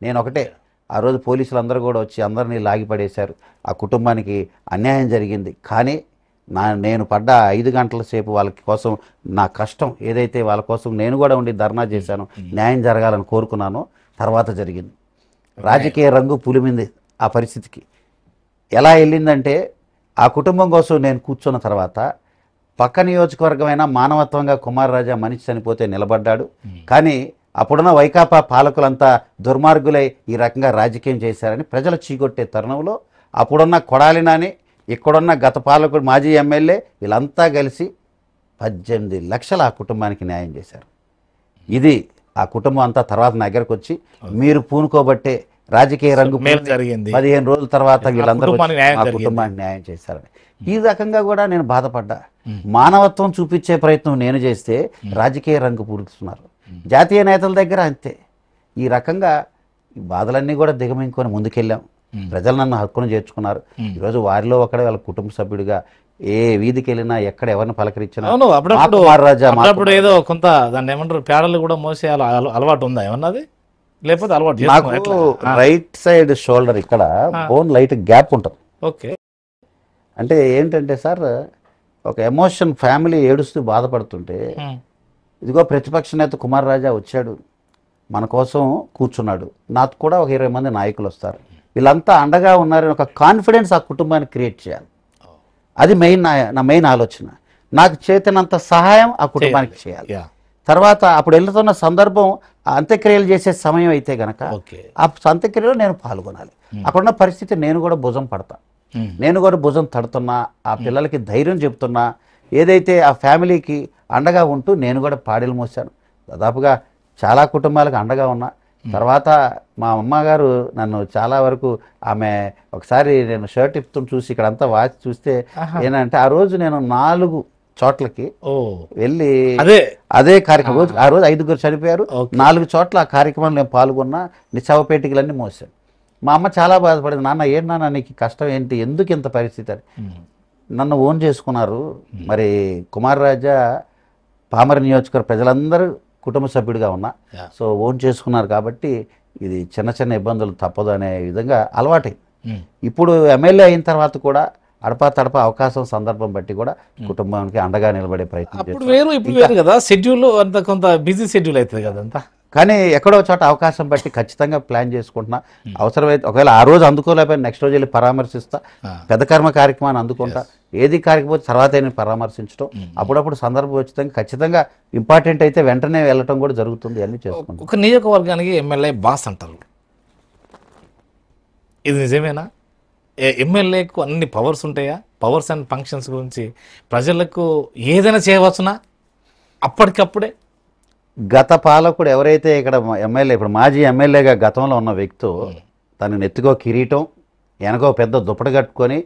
నేను ఒకటే, ఆ రోజు పోలీసులు అందరూ కూడా వచ్చి అందరినీ లాగిపడేశారు. ఆ కుటుంబానికి అన్యాయం జరిగింది. కానీ నేను పడ్డ 5 గంటల సేపు వాళ్ళ కోసం నా కష్టం ఏదైతే వాళ్ళ కోసం నేను కూడా ఉండి ధర్నా చేశాను, న్యాయం జరగాలని కోరుకున్నానో తర్వాత జరిగింది. రాజకీయ రంగు పులిమింది ఆ పరిస్థితికి. ఎలా వెళ్ళిందంటే ఆ కుటుంబం కోసం నేను కూర్చున్న తర్వాత పక్క నియోజకవర్గమైన మానవత్వంగా కుమార్ రాజా మనిషి చనిపోతే నిలబడ్డాడు. కానీ అప్పుడున్న వైకాపా పాలకులంతా దుర్మార్గులై ఈ రకంగా రాజకీయం చేశారని ప్రజలు చీకొట్టే తరుణంలో అప్పుడున్న కొడాలి నాని, ఇక్కడున్న గత పాలకుడు మాజీ ఎమ్మెల్యే వీళ్ళంతా కలిసి 18 లక్షలు ఆ కుటుంబానికి న్యాయం చేశారు. ఇది ఆ కుటుంబం అంతా తర్వాత నా దగ్గరకు వచ్చి మీరు పూనుకోబట్టే రాజకీయ రంగు
జరిగింది,
15 రోజుల తర్వాత వీళ్ళందరూ
కుటుంబానికి
ఆ కుటుంబానికి న్యాయం చేశారని. ఈ రకంగా కూడా నేను బాధపడ్డా. మానవత్వం చూపించే ప్రయత్నం నేను చేస్తే రాజకీయ రంగు పూరుస్తున్నారు. జాతీయ నేతల దగ్గర అంతే. ఈ రకంగా ఈ బాధలన్నీ కూడా దిగమింగుకొని ముందుకెళ్ళాం. ప్రజలు నన్ను హక్కును చేర్చుకున్నారు. ఈరోజు వారిలో ఒకడే వాళ్ళ కుటుంబ సభ్యుడిగా ఏ వీధికి వెళ్ళినా ఎక్కడ ఎవరిని పలకరించినా
అప్పుడప్పుడు ఏదో కొంత దాన్ని ఏమంటారు పేడలు కూడా మోసే అలవాటు ఉందా ఏమన్నది, లేకపోతే అలవాటు
నాకు రైట్ సైడ్ షోల్డర్ ఇక్కడ బోన్ లైట్ గ్యాప్ ఉంటుంది.
ఓకే,
అంటే ఏంటంటే సార్ ఒక ఎమోషన్, ఫ్యామిలీ ఏడుస్తూ బాధపడుతుంటే ఇదిగో ప్రతిపక్ష నేత కుమార్ రాజా వచ్చాడు, మన కోసం కూర్చున్నాడు, నాకు కూడా ఒక 20 మంది నాయకులు వస్తారు, వీళ్ళంతా అండగా ఉన్నారని ఒక కాన్ఫిడెన్స్ ఆ కుటుంబానికి క్రియేట్ చేయాలి. అది నా మెయిన్ ఆలోచన. నాకు చేతనంత సహాయం ఆ కుటుంబానికి చేయాలి. తర్వాత అప్పుడు వెళ్తున్న సందర్భం అంత్యక్రియలు చేసే సమయం అయితే గనక ఆ అంత్యక్రియలో నేను పాల్గొనాలి. అక్కడున్న పరిస్థితి నేను కూడా భుజం పడతా, నేను కూడా భుజం తడుతున్నా, ఆ పిల్లలకి ధైర్యం చెప్తున్నా, ఏదైతే ఆ ఫ్యామిలీకి అండగా ఉంటూ నేను కూడా పాడేలు మోసాను. దాదాపుగా చాలా కుటుంబాలకు అండగా ఉన్నా. తర్వాత మా అమ్మగారు నన్ను చాలా వరకు ఆమె ఒకసారి నేను షర్ట్ ఇప్పుతూ చూసి ఇక్కడంతా వాచ్ చూస్తే ఏంటంటే ఆ రోజు నేను 4 చోట్లకి వెళ్ళి అదే కార్యక్రమం, ఆ రోజు 5గురు చనిపోయారు, 4 చోట్ల ఆ కార్యక్రమంలో నేను పాల్గొన్నా, నిత్యావపేటికలన్నీ మోసాను. మా అమ్మ చాలా బాధపడింది, నాన్న ఏంటి నాన్న నీకు కష్టం ఏంటి, ఎందుకు ఇంత పరిస్థితి అని. నన్ను ఓన్ చేసుకున్నారు. మరి కుమార్ రాజా పామర నియోజకవర్గ ప్రజలందరూ కుటుంబ సభ్యుడిగా ఉన్నా, సో ఓన్ చేసుకున్నారు కాబట్టి ఇది చిన్న చిన్న ఇబ్బందులు తప్పదు అనే విధంగా అలవాటై ఇప్పుడు ఎమ్మెల్యే అయిన తర్వాత కూడా అడపా తడప అవకాశం సందర్భం బట్టి కూడా కుటుంబానికి అండగా నిలబడే ప్రయత్నం
చేస్తారు కదా. షెడ్యూల్ అంత కొంత బిజీ షెడ్యూల్ అవుతుంది కదంతా,
కానీ ఎక్కడో చోట అవకాశం బట్టి ఖచ్చితంగా ప్లాన్ చేసుకుంటున్నా. అవసరమైతే ఒకవేళ ఆ రోజు అందుకోలేకపోయినా నెక్స్ట్ రోజు వెళ్ళి పరామర్శిస్తా, పెద్ద కర్మ కార్యక్రమాన్ని అందుకుంటా. ఏది కార్యక్రమం తర్వాత నేను పరామర్శించడం, అప్పుడప్పుడు సందర్భం వచ్చిందంగా ఖచ్చితంగా ఇంపార్టెంట్ అయితే వెంటనే వెళ్ళటం కూడా జరుగుతుంది. అన్ని చేసుకుంటాం.
ఒక నియోజకవర్గానికి ఎమ్మెల్యే బాస్ అంటారు, ఇది నిజమేనా? ఎమ్మెల్యేకు అన్ని పవర్స్ ఉంటాయా? పవర్స్ అండ్ ఫంక్షన్స్ గురించి ప్రజలకు ఏదైనా చేయవచ్చునా అప్పటికప్పుడే?
గత పాలకుడు ఎవరైతే ఇక్కడ ఎమ్మెల్యే, ఇప్పుడు మాజీ ఎమ్మెల్యేగా గతంలో ఉన్న వ్యక్తి, తను నెత్తికో కిరీటం, వెనకో పెద్ద దుప్పటి కట్టుకొని,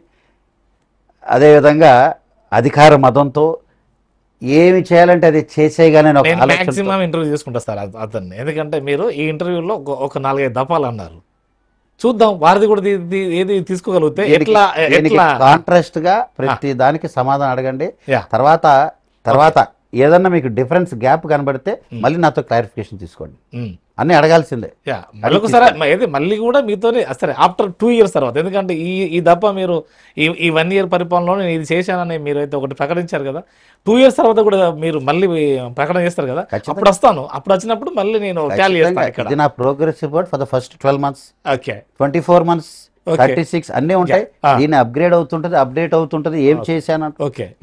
అదేవిధంగా అధికార మదంతో ఏమి చేయాలంటే అది చేసేయగానే
మాక్సిమం ఇంటర్వ్యూ చేసుకుంటా సార్ అతన్ని. ఎందుకంటే మీరు ఈ ఇంటర్వ్యూలో ఒక 4-5 దఫాలు అన్నారు, చూద్దాం వారిది కూడా ఏది తీసుకోగలిగితే.
కాంట్రాస్ట్ గా ప్రతి దానికి సమాధానం అడగండి. తర్వాత ఏదన్నా మీకు డిఫరెన్స్ గ్యాప్ కనబడితే మళ్ళీ నాతో క్లారిఫికేషన్ తీసుకోండి. అన్ని అడగాల్సిందే.
మళ్ళీ కూడా మీతోనే సరే ఆఫ్టర్ 2 years తర్వాత. ఎందుకంటే ఈ దప్ప మీరు ఈ 1 year పరిపాలనలో నేను ఇది చేశానని మీరు అయితే ఒకటి ప్రకటించారు కదా, 2 years తర్వాత కూడా మీరు మళ్ళీ ప్రకటన చేస్తారు కదా, అప్పుడు వస్తాను. అప్పుడు వచ్చినప్పుడు మళ్ళీ నేను టాలీ చేస్తాను.
ఇది నా progress report for the first 12 months, 24 months, 36 అన్నీ ఉంటాయి. దీన్ని అప్గ్రేడ్ అవుతుంటది, అప్డేట్ అవుతుంటది. ఏం చేశాను,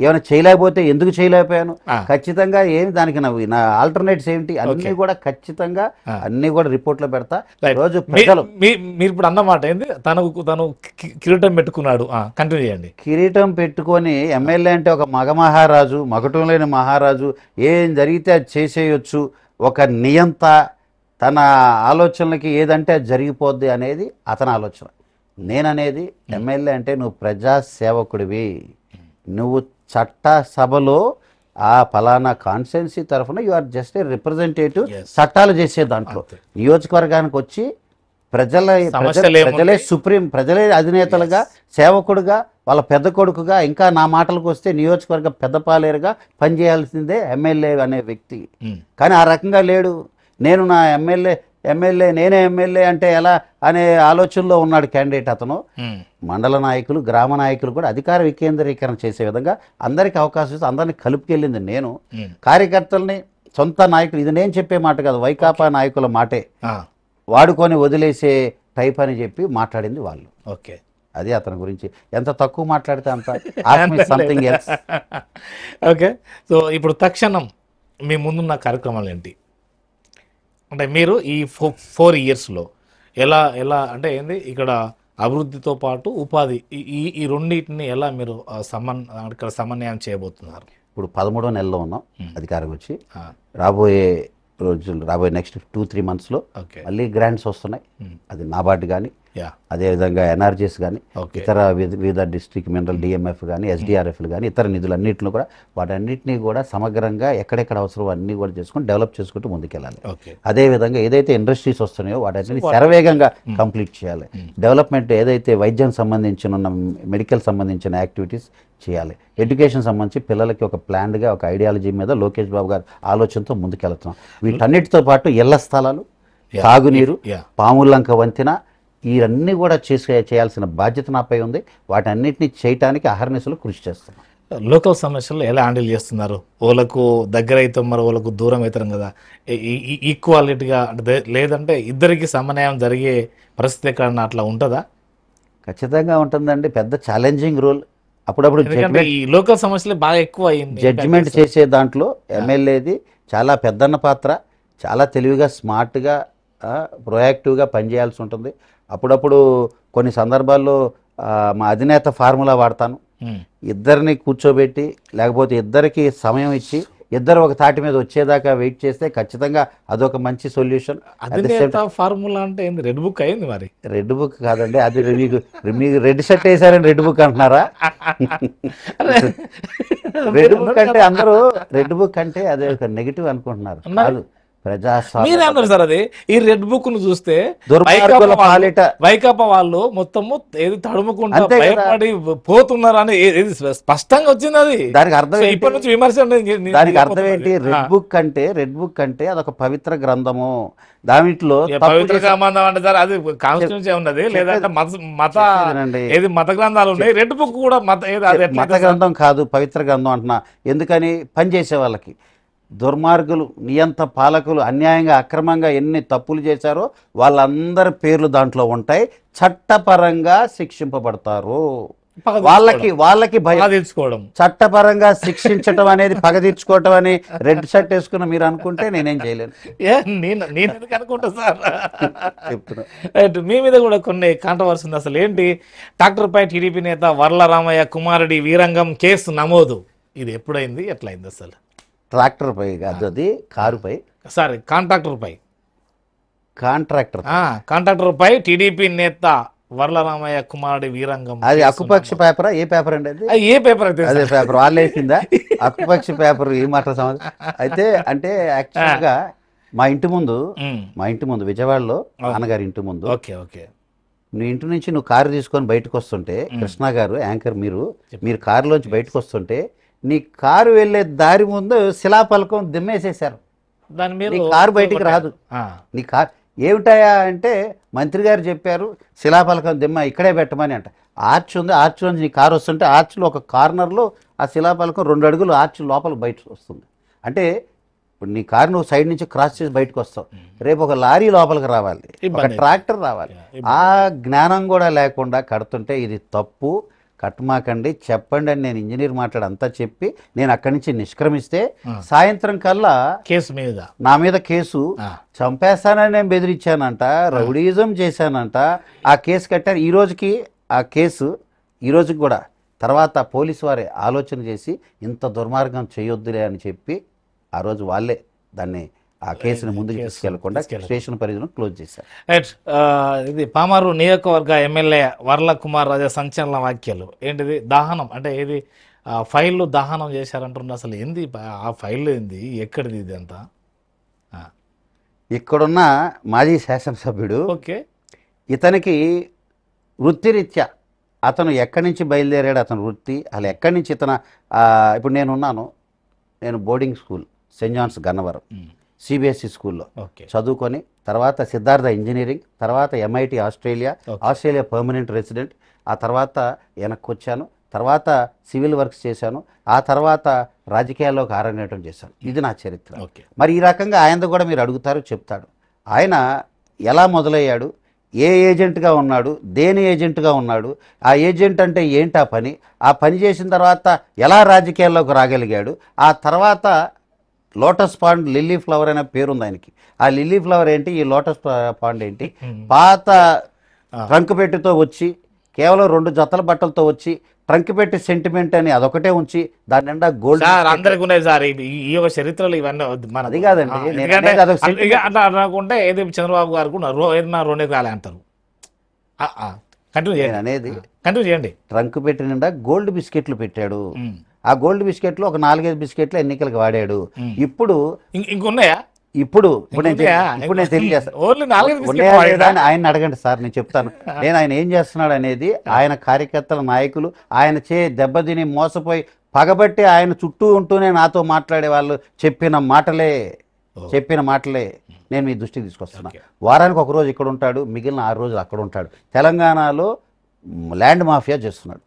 ఏమైనా చేయలేకపోతే ఎందుకు చేయలేకపోయాను, ఖచ్చితంగా ఏమి దానికి నా ఆల్టర్నేట్స్ ఏంటి అన్ని కూడా ఖచ్చితంగా అన్ని కూడా రిపోర్ట్ లో పెడతా. రోజు ప్రజలు
మీరు ఇప్పుడు అన్నమాట ఏంది, తను కిరీటం పెట్టుకున్నాడు, కంటిన్యూ చేయండి.
కిరీటం పెట్టుకొని ఎమ్మెల్యే అంటే ఒక మగ మహారాజు, మగటం లేని మహారాజు, ఏం జరిగితే అది చేసేయొచ్చు, ఒక నియంత, తన ఆలోచనలకి ఏదంటే అది జరిగిపోద్ది అనేది అతని ఆలోచన. నేననేది ఎమ్మెల్యే అంటే నువ్వు ప్రజాసేవకుడివి, నువ్వు చట్ట సభలో ఆ ఫలానా కాన్స్టిట్యున్సీ తరఫున you are just a representative. చట్టాలు చేసే దాంట్లో నియోజకవర్గానికి వచ్చి ప్రజలే సుప్రీం, ప్రజలే అధినేతలుగా, సేవకుడుగా, వాళ్ళ పెద్ద కొడుకుగా, ఇంకా నా మాటలకు వస్తే నియోజకవర్గ పెద్దపాలేరుగా పనిచేయాల్సిందే ఎమ్మెల్యే అనే వ్యక్తి. కానీ ఆ రకంగా లేడు. నేను నా ఎమ్మెల్యే ఎమ్మెల్యే నేనే ఎమ్మెల్యే అంటే ఎలా అనే ఆలోచనలో ఉన్నాడు క్యాండిడేట్ అతను.
ఉమ్,
మండల నాయకులు, గ్రామ నాయకులు కూడా అధికార వికేంద్రీకరణ చేసే విధంగా అందరికీ అవకాశం ఇస్తే అందరినీ కలుపుకెళ్ళింది నేను.
ఉమ్,
కార్యకర్తల్ని సొంత నాయకులు, ఇది నేను చెప్పే మాట కాదు, వైకాపా నాయకుల మాటే,
ఆ,
వాడుకొని వదిలేసే టైప్ అని చెప్పి మాట్లాడింది వాళ్ళు.
ఓకే.
అది అతని గురించి. ఎంత తక్కువ మాట్లాడితే అంత సంథింగ్ ఎల్స్.
ఓకే. సో ఇప్పుడు తక్షణం మీ ముందున్న కార్యక్రమాలు ఏంటి? అంటే మీరు ఈ 4 ఇయర్స్లో ఎలా ఎలా అంటే ఏంది ఇక్కడ అభివృద్ధితో పాటు ఉపాధి ఈ రెండింటిని ఎలా మీరు ఇక్కడ సమన్వయం చేయబోతున్నారు?
ఇప్పుడు 13వ నెలలో ఉన్నాం అధికారం వచ్చి.
ఆ,
రాబోయే రోజులు, రాబోయే నెక్స్ట్ 2-3 మంత్స్లో
ఓకే.
మళ్ళీ గ్రాంట్స్ వస్తున్నాయి. అది నాబార్డ్ కానీ,
యా,
అదేవిధంగా ఎన్ఆర్జీఎస్ కానీ,
ఓకే.
ఇతర వివిధ డిస్ట్రిక్ట్ మినరల్ డిఎంఎఫ్ కానీ, ఎస్డిఆర్ఎఫ్లు కానీ, ఇతర నిధులన్నింటిలో కూడా వాటన్నిటినీ కూడా సమగ్రంగా ఎక్కడెక్కడ అవసరం అన్నీ కూడా చేసుకుని డెవలప్ చేసుకుంటూ ముందుకెళ్ళాలి.
ఓకే.
అదేవిధంగా ఏదైతే ఇండస్ట్రీస్ వస్తున్నాయో వాటన్నిటిని శరవేగంగా కంప్లీట్ చేయాలి. డెవలప్మెంట్ ఏదైతే వైద్యం సంబంధించిన ఉన్న మెడికల్ సంబంధించిన యాక్టివిటీస్ చేయాలి. ఎడ్యుకేషన్ సంబంధించి పిల్లలకి ఒక ప్లాన్డ్గా ఒక ఐడియాలజీ మీద లోకేష్ బాబు గారు ఆలోచనతో ముందుకెళ్తున్నాం. వీటన్నిటితో పాటు ఇళ్ల స్థలాలు, తాగునీరు, పాములంక వంతెన, ఇవన్నీ కూడా చేయాల్సిన బాధ్యత నాపై ఉంది. వాటన్నిటిని చేయటానికి అహర్నిశలు కృషి చేస్తున్నాం.
లోకల్ సమస్యలు ఎలా హ్యాండిల్ చేస్తున్నారు? వాళ్ళకు దగ్గర అవుతాం, మరి వాళ్ళకు దూరం అవుతాం కదా, ఈక్వాలిటీగా అంటే లేదంటే ఇద్దరికి సమన్వయం జరిగే పరిస్థితి ఎక్కడన్నా అట్లా ఉంటుందా?
ఖచ్చితంగా ఉంటుందండి. పెద్ద ఛాలెంజింగ్ రోల్. అప్పుడప్పుడు
ఎందుకంటే ఈ లోకల్ సమస్యలు బాగా ఎక్కువ అయింది.
జడ్జిమెంట్ చేసే దాంట్లో ఎమ్మెల్యేది చాలా పెద్దన్న పాత్ర. చాలా తెలివిగా, స్మార్ట్గా, ప్రొయాక్టివ్గా పనిచేయాల్సి ఉంటుంది. అప్పుడప్పుడు కొన్ని సందర్భాల్లో మా అధినేత ఫార్ములా వాడతాను. ఇద్దరిని కూర్చోబెట్టి, లేకపోతే ఇద్దరికి సమయం ఇచ్చి, ఇద్దరు ఒక తాటి మీద వచ్చేదాకా వెయిట్ చేస్తే ఖచ్చితంగా అదొక మంచి సొల్యూషన్.
ఫార్ములా అంటే ఏంది? రెడ్ బుక్ అయింది. మరి
రెడ్ బుక్ కాదండి, అది మీకు రెడ్ షర్ట్ వేసారని రెడ్ బుక్ అంటున్నారా? రెడ్ బుక్ అంటే అందరూ రెడ్ బుక్ అంటే అదే ఒక నెగిటివ్ అనుకుంటున్నారు. కాదు,
మీరే అన్నారు సార్. అది ఈ రెడ్ బుక్ ను చూస్తే వైకాపా వాళ్ళు మొత్తము ఏది తడుముకుంటా భయపడి పోతున్నారు అని స్పష్టంగా వచ్చింది. అది
దానికి అర్థం
ఇప్పటి నుంచి విమర్శ.
దానికి అర్థం ఏంటి? రెడ్ బుక్ అంటే అదొక పవిత్ర గ్రంథము. దాంట్లో
పవిత్ర గ్రంథం అంటే సార్ అది కాన్స్టిట్యూన్సీ ఉన్నది, లేదంటే మత గ్రంథాలు ఉన్నాయి. రెడ్ బుక్ కూడా
మత గ్రంథం కాదు, పవిత్ర గ్రంథం అంటున్నా. ఎందుకని? పనిచేసే వాళ్ళకి, దుర్మార్గులు, నియంత పాలకులు అన్యాయంగా అక్రమంగా ఎన్ని తప్పులు చేశారో వాళ్ళందరి పేర్లు దాంట్లో ఉంటాయి. చట్టపరంగా శిక్షింపబడతారు. వాళ్ళకి భయం
తీర్చుకోవడం,
చట్టపరంగా శిక్షించడం అనేది పగ తీర్చుకోవటం అని రెడ్ షర్ట్ వేసుకున్న మీరు అనుకుంటే నేనేం చేయలేను.
నేను ఎందుకు అనుకుంటా సార్? మీ మీద కూడా కొన్ని కాంట్రవర్సీ ఉంది. అసలు ఏంటి? ట్రాక్టర్పై టీడీపీ నేత వర్ల రామయ్య కుమారుడి వీరంగం కేసు నమోదు. ఇది ఎప్పుడైంది, ఎట్లయింది? అసలు
ట్రాక్టర్ పై కాదు, అది కారుపై.
సారీ, కాంట్రాక్టర్ పై టీడీపీ నేత వర్ల రామయ్య కుమారుడి వీరంగం.
అది అక్కుపక్ష పేపరా? ఏ పేపర్ అండి అది?
ఏ పేపర్ అయితే
అదే పేపర్ వాళ్ళు వేసిందా? అక్కుపక్ష పేపర్ ఈ మాట అయితే అంటే యాక్చువల్గా మా ఇంటి ముందు విజయవాడలో నాన్నగారి ఇంటి ముందు, నీ ఇంటి నుంచి నువ్వు కారు తీసుకొని బయటకు వస్తుంటే, కృష్ణ గారు యాంకర్, మీరు కారులోంచి బయటకు వస్తుంటే నీ కారు వెళ్ళే దారి ముందు శిలాపలకం దిమ్మేసేశారు.
దాని మీద
కారు బయటికి రాదు. నీ కారు ఏమిటాయా అంటే మంత్రి గారు చెప్పారు శిలాపలకం దిమ్మ ఇక్కడే పెట్టమని అంట. ఆర్చ్ ఉంది, ఆర్చ్ నుంచి నీ కారు వస్తుంటే ఆర్చ్లో ఒక కార్నర్లో ఆ శిలాపలకం 2 అడుగులు ఆర్చ్ లోపల బయట వస్తుంది. అంటే ఇప్పుడు నీ కారు నువ్వు సైడ్ నుంచి క్రాస్ చేసి బయటకు వస్తావు, రేపు ఒక లారీ లోపలికి రావాలి, ఒక ట్రాక్టర్ రావాలి. ఆ జ్ఞానం కూడా లేకుండా కడుతుంటే ఇది తప్పు, కట్టమాకండి, చెప్పండి అని నేను ఇంజనీర్ అంతా చెప్పి నేను అక్కడి నుంచి నిష్క్రమిస్తే సాయంత్రం కల్లా నా మీద కేసు, చంపేస్తానని నేను బెదిరించానంట, రౌడీజం చేశానంట. ఆ కేసు కట్టారు. ఈ రోజుకి ఆ కేసు, ఈ రోజుకి కూడా తర్వాత పోలీసు వారే ఆలోచన చేసి ఇంత దుర్మార్గం చేయొద్దులే అని చెప్పి ఆ రోజు వాళ్ళే దాన్ని ఆ కేసుని ముందుకు తీసుకెళ్లకుండా స్టేషన్ పరిధిలో క్లోజ్ చేశారు.
ఇది పామారు నియోజకవర్గ ఎమ్మెల్యే వర్ల కుమార్ రాజా సంచలన వ్యాఖ్యలు. ఏంటిది? దహనం అంటే ఏది? ఫైళ్ళు దహనం చేశారంటున్నారు. అసలు ఏంది ఆ ఫైల్? ఏంది? ఎక్కడిది ఇది అంతా?
ఇక్కడున్న మాజీ శాసనసభ్యుడు, ఇతనికి వృత్తిరీత్యా అతను ఎక్కడి నుంచి బయలుదేరాడు, అతను వృత్తి అసలు ఎక్కడి నుంచి ఇప్పుడు నేను boarding school Saint John's Gannavaram CBSE స్కూల్లో చదువుకొని తర్వాత సిద్ధార్థ ఇంజనీరింగ్, తర్వాత MIT Australia,
Okay.
Australia permanent resident. ఆ తర్వాత వెనక్కి వచ్చాను, తర్వాత సివిల్ వర్క్స్ చేశాను, ఆ తర్వాత రాజకీయాల్లోకి అరంగేటం చేశాను. ఇది నా చరిత్ర.
ఓకే.
మరి ఈ రకంగా ఆయనతో కూడా మీరు అడుగుతారు, చెప్తాడు. ఆయన ఎలా మొదలయ్యాడు, ఏ ఏజెంట్గా ఉన్నాడు, దేని ఏజెంట్గా ఉన్నాడు, ఆ ఏజెంట్ అంటే ఏంటి, ఆ పని చేసిన తర్వాత ఎలా రాజకీయాల్లోకి రాగలిగాడు, ఆ తర్వాత లోటస్ పాండ్ లిల్లీ ఫ్లవర్ అనే పేరుంది ఆయనకి. ఆ లిల్లీ ఫ్లవర్ ఏంటి, ఈ లోటస్ పాండ్ ఏంటి, పాత ట్రంక్ పెట్టితో వచ్చి కేవలం 2 జతల బట్టలతో వచ్చి ట్రంక్ పెట్టి సెంటిమెంట్ అని అదొకటే ఉంచి దాని నిండా గోల్డ్.
సార్ అందరికి ఉన్నాయి సార్ ఈ యొక్క చరిత్రలు ఇవన్నీ వద్దు మనకు.
అది కాదండి,
ఆ,
నేను
ఎందుకంటే
అనేది అదొక sentiment.
ఇక అట్లా అనుకుంటే ఏది చంద్రబాబు గారు కూడా రోనేకి రాలే అంటారు. కంటిన్యూ
నేను
చేయండి,
అనేది
కంటిన్యూ చేయండి.
ట్రంక్ పెట్టి నిండా గోల్డ్ బిస్కెట్లు పెట్టాడు.
ఉమ్.
ఆ గోల్డ్ బిస్కెట్లు ఒక 4-5 బిస్కెట్లు ఎన్నికలకు వాడాడు. ఇప్పుడు
ఇంకున్నాయా?
ఇప్పుడు నేను తెలియజేస్తాను.
ఓన్లీ 4
ఉన్నాయా లేదా అని ఆయన అడగండి సార్, నేను చెప్తాను. నేను ఆయన ఏం చేస్తున్నాడు అనేది, ఆయన కార్యకర్తల నాయకులు ఆయన దెబ్బతిని మోసపోయి పగబట్టి ఆయన చుట్టూ ఉంటూనే నాతో మాట్లాడే వాళ్ళు చెప్పిన మాటలే నేను మీ దృష్టికి తీసుకొస్తున్నా. వారానికి ఒక రోజు ఇక్కడ ఉంటాడు, మిగిలిన 6 రోజులు అక్కడ ఉంటాడు. తెలంగాణలో ల్యాండ్ మాఫియా చేస్తున్నాడు.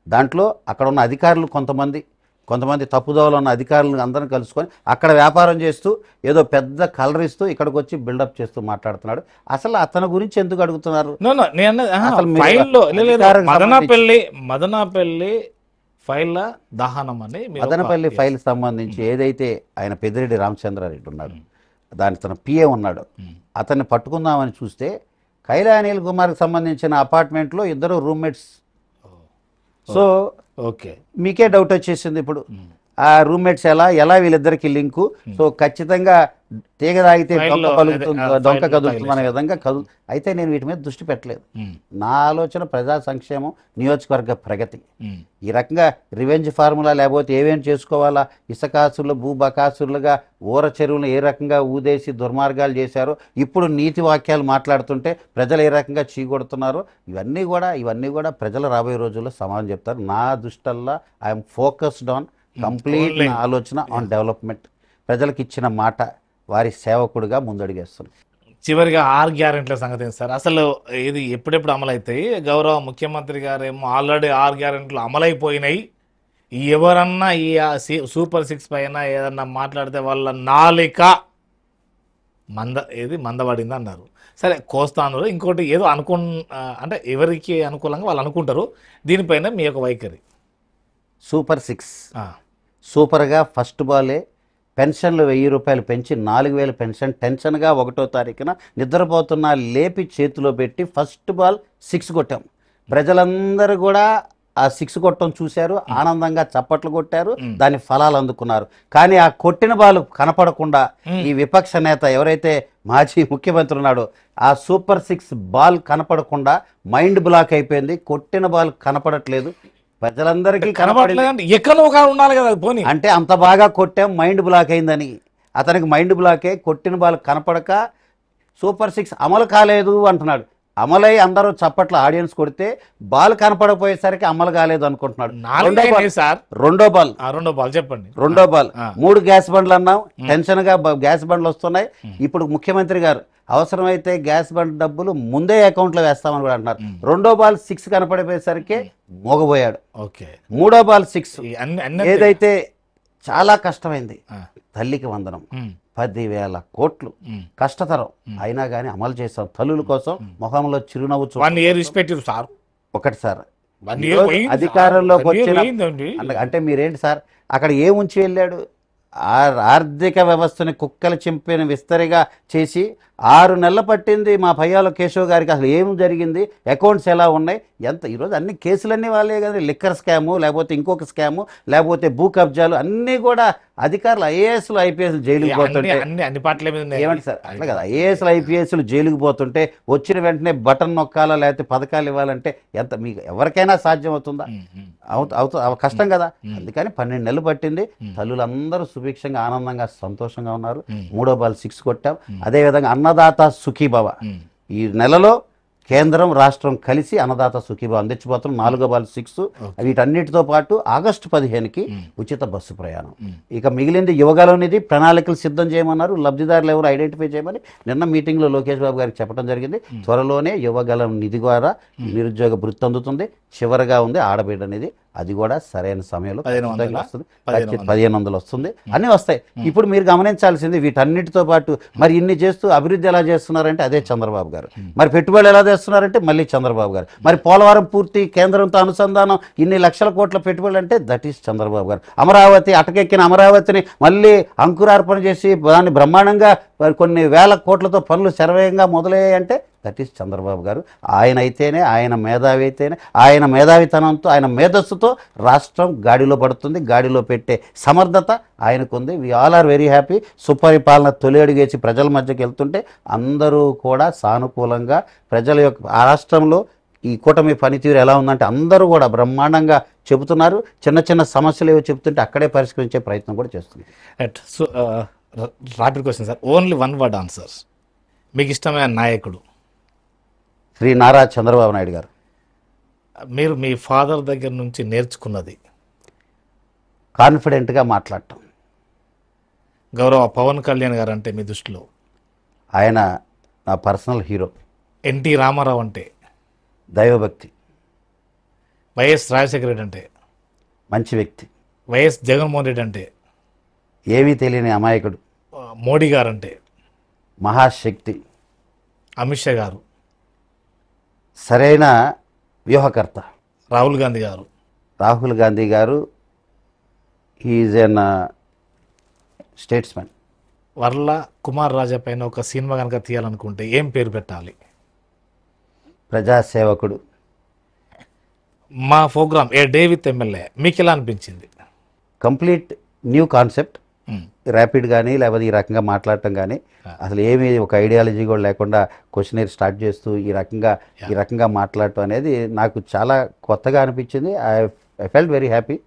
దాంట్లో అక్కడ ఉన్న అధికారులు కొంతమంది తప్పుదోవలో ఉన్న అధికారులను అందరం కలుసుకొని అక్కడ వ్యాపారం చేస్తూ ఏదో పెద్ద కలరిస్తూ ఇక్కడికి వచ్చి బిల్డప్ చేస్తూ మాట్లాడుతున్నాడు. అసలు అతని గురించి ఎందుకు అడుగుతున్నారు? అసలు మీరు
ఫైల్లో
అధికారానికి
మదనపల్లి ఫైల్ దహనం అని
మదనపల్లి ఫైల్ సంబంధించి ఏదైతే ఆయన పెద్దిరెడ్డి రామచంద్రారెడ్డి ఉన్నాడు, దాని తన PA ఉన్నాడు, అతన్ని పట్టుకుందామని చూస్తే కైలా అనిల్ కుమార్కి సంబంధించిన అపార్ట్మెంట్లో 2 రూమ్మేట్స్. సో
ఓకే,
మీకే డౌట్ వచ్చేసింది ఇప్పుడు, ఆ రూమ్మేట్స్ ఎలా వీళ్ళిద్దరికి లింకు. సో ఖచ్చితంగా తీగ తాగితే డొంక కదులుతుంది అనే విధంగా అయితే నేను వీటి మీద దృష్టి పెట్టలేదు. నా ఆలోచన ప్రజా సంక్షేమం, నియోజకవర్గ ప్రగతి. ఈ రకంగా రివెంజ్ ఫార్ములా లేకపోతే ఏమేం చేసుకోవాలా, ఇసకాసులు భూబకాసులుగా ఊర చెరువులు ఏ రకంగా ఊదేసి దుర్మార్గాలు చేశారో, ఇప్పుడు నీతి వాక్యాలు మాట్లాడుతుంటే ప్రజలు ఏ రకంగా చీకొడుతున్నారో, ఇవన్నీ కూడా ప్రజలు రాబోయే రోజుల్లో సమాధానం చెప్తారు. నా దృష్టల్లా ఐఎమ్ ఫోకస్డ్ ఆన్ కంప్లీట్ ఆలోచన ఆన్ డెవలప్మెంట్. ప్రజలకు ఇచ్చిన మాట వారి సేవకుడిగా ముందడుగేస్తున్నాం.
చివరిగా 6 గ్యారెంటీల సంగతి ఏంటి సార్? అసలు ఇది ఎప్పుడెప్పుడు అమలవుతాయి? గౌరవ ముఖ్యమంత్రి గారేమో ఆల్రెడీ 6 గ్యారెంటీలు అమలైపోయినాయి, ఎవరన్నా ఈ సూపర్ 6 పైన ఏదన్నా మాట్లాడితే వాళ్ళ నాలిక మందబడింది అన్నారు. సరే, కోస్తాను ఇంకోటి ఏదో అంటే ఎవరికి అనుకూలంగా వాళ్ళు అనుకుంటారు. దీనిపైన మీ యొక్క వైఖరి?
సూపర్ 6 సూపర్గా ఫస్ట్ బాలే పెన్షన్లు 1000 రూపాయలు పెంచి 4000 పెన్షన్ టెన్షన్గా 1వ తారీఖున నిద్రపోతున్నా లేపి చేతిలో పెట్టి ఫస్ట్ బాల్ 6 కొట్టాం. ప్రజలందరూ కూడా ఆ 6 కొట్టడం చూశారు, ఆనందంగా చప్పట్లు కొట్టారు, దాని ఫలాలు అందుకున్నారు. కానీ ఆ కొట్టిన బాల్ కనపడకుండా ఈ విపక్ష నేత ఎవరైతే మాజీ ముఖ్యమంత్రి ఉన్నాడో ఆ సూపర్ 6 బాల్ కనపడకుండా మైండ్ బ్లాక్ అయిపోయింది. కొట్టిన బాల్ కనపడట్లేదు, ప్రజలందరికీ
కనపడలేదు. ఎక్కడో ఉండాలి కదా, పోనీ
అంటే అంత బాగా కొట్టాం మైండ్ బ్లాక్ అయిందని. అతనికి మైండ్ బ్లాకే, కొట్టిన బాల్ కనపడక సూపర్ 6 అమలు కాలేదు అంటున్నాడు. అమలై అందరూ చప్పట్ల ఆడియన్స్ కొడితే బాల్ కనపడపోయేసరికి అమలు కాలేదు అనుకుంటున్నాడు. రెండో బాల్ చెప్పండి. రెండో బాల్ 3 గ్యాస్ బండ్లు అన్నాం, టెన్షన్ గా గ్యాస్ బండ్లు వస్తున్నాయి. ఇప్పుడు ముఖ్యమంత్రి గారు అవసరమైతే గ్యాస్ బండ్ డబ్బులు ముందే అకౌంట్లో వేస్తామని కూడా అంటున్నారు. రెండో బాల్ 6 కనపడిపోయేసరికి మోగబోయాడు. మూడో బాల్ 6 ఏదైతే చాలా కష్టమైంది, తల్లికి వందనం 10,000 కోట్లు కష్టతరం అయినా కానీ అమలు చేస్తాం. తల్లుల కోసం మొహంలో చిరునవ్వు ఒకటి సార్. అధికారంలోకి వచ్చిన అంటే మీరేంటి సార్, అక్కడ ఏముంచి వెళ్ళాడు? ఆర్థిక వ్యవస్థని కుక్కలు చింపిన విస్తరిగా చేసి 6 నెలలు పట్టింది మా భయ్యాలో కేశవ్ గారికి. అసలు ఏం జరిగింది, అకౌంట్స్ ఎలా ఉన్నాయి, ఎంత ఈరోజు అన్ని కేసులన్నీ వాళ్ళే కదా. లిక్కర్ స్కాము, లేకపోతే ఇంకొక స్కాము, లేకపోతే భూ కబ్జాలు అన్నీ కూడా అధికారులు ఐఏఎస్లు ఐపీఎస్లు జైలుకి పోతుంటే ఏమంటే సార్ అట్లా కదా, ఐఏఎస్లు ఐపీఎస్లు జైలుకి పోతుంటే వచ్చిన వెంటనే బటన్ నొక్కాలా లేకపోతే పథకాలు ఇవ్వాలంటే ఎంత మీకు ఎవరికైనా సాధ్యం అవుతుందా? కష్టం కదా. అందుకని 12 నెలలు పట్టింది. తల్లులందరూ సుభిక్షంగా ఆనందంగా సంతోషంగా ఉన్నారు. మూడో బాల్ 6 కొట్టాం. అదేవిధంగా అన్నదాత సుఖీభవ ఈ నెలలో కేంద్రం రాష్ట్రం కలిసి అన్నదాత సుఖీభావం అందించబోతున్నాం. 4వ బాల్ 6 వీటన్నిటితో పాటు ఆగస్టు 15కి ఉచిత బస్సు ప్రయాణం. ఇక మిగిలింది యువగలం నిధి ప్రణాళికలు సిద్ధం చేయమన్నారు. లబ్ధిదారులు ఎవరు ఐడెంటిఫై చేయమని నిన్న మీటింగ్లో లోకేష్ బాబు గారికి చెప్పడం జరిగింది. త్వరలోనే యువగలం నిధి ద్వారా నిరుద్యోగ భృతి అందుతుంది. చివరగా ఉంది ఆడబిడ్డ నిధి, అది కూడా సరైన సమయంలో వస్తుంది. 1500 వస్తుంది, అన్నీ వస్తాయి. ఇప్పుడు మీరు గమనించాల్సింది వీటన్నిటితో పాటు మరి ఇన్ని చేస్తూ అభివృద్ధి ఎలా చేస్తున్నారంటే అదే చంద్రబాబు గారు. మరి పెట్టుబడులు ఎలా చేస్తున్నారంటే మళ్ళీ చంద్రబాబు గారు. మరి పోలవరం పూర్తి కేంద్రంతో అనుసంధానం ఇన్ని లక్షల కోట్ల పెట్టుబడులు అంటే దట్ ఈస్ చంద్రబాబు గారు. అమరావతి అటకెక్కిన అమరావతిని మళ్ళీ అంకురార్పణ చేసి దాన్ని బ్రహ్మాండంగా కొన్ని వేల కోట్లతో పనులు శరవేగంగా మొదలయ్యాయంటే దట్ ఈస్ చంద్రబాబు గారు. ఆయన అయితేనే, ఆయన మేధావి అయితేనే, ఆయన మేధావితనంతో, ఆయన మేధస్సుతో రాష్ట్రం గాడిలో పడుతుంది. గాడిలో పెట్టే సమర్థత ఆయనకుంది. We all are very happy. సుపరిపాలన తొలి అడుగేసి ప్రజల మధ్యకి వెళ్తుంటే అందరూ కూడా సానుకూలంగా ప్రజల యొక్క ఆ రాష్ట్రంలో ఈ కూటమి పనితీరు ఎలా ఉందంటే అందరూ కూడా బ్రహ్మాండంగా చెబుతున్నారు. చిన్న చిన్న సమస్యలు ఏవో చెబుతుంటే అక్కడే పరిష్కరించే ప్రయత్నం కూడా చేస్తుంది.
Right. So rapid question sir, only 1 word answer. మీకు ఇష్టమైన నాయకుడు?
శ్రీ నారా చంద్రబాబు నాయుడు గారు.
మీరు మీ ఫాదర్ దగ్గర నుంచి నేర్చుకున్నది?
కాన్ఫిడెంట్గా మాట్లాడటం.
గౌరవ పవన్ కళ్యాణ్ గారు అంటే మీ దృష్టిలో?
ఆయన నా పర్సనల్ హీరో.
ఎన్టీ రామారావు అంటే?
దైవభక్తి.
వైఎస్ రాజశేఖర రెడ్డి అంటే?
మంచి వ్యక్తి.
వైఎస్ జగన్మోహన్ రెడ్డి అంటే?
ఏమీ తెలియని అమాయకుడు.
మోడీ గారు అంటే?
మహాశక్తి.
అమిత్ షా గారు?
సరైన వ్యూహకర్త.
రాహుల్ గాంధీ గారు?
రాహుల్ గాంధీ గారు he's an statesmen.
Varla Kumar రాజా పైన ఒక సినిమా కనుక తీయాలనుకుంటే ఏం పేరు పెట్టాలి?
ప్రజాసేవకుడు.
మా programme a day with MLA మీకు ఎలా అనిపించింది?
Complete new concept. ర్యాపిడ్ కానీ లేకపోతే ఈ రకంగా మాట్లాడటం కానీ అసలు ఏమీ ఒక ఐడియాలజీ కూడా లేకుండా క్వశ్చనర్ స్టార్ట్ చేస్తూ ఈ రకంగా మాట్లాడటం అనేది నాకు చాలా కొత్తగా అనిపించింది. I felt very happy.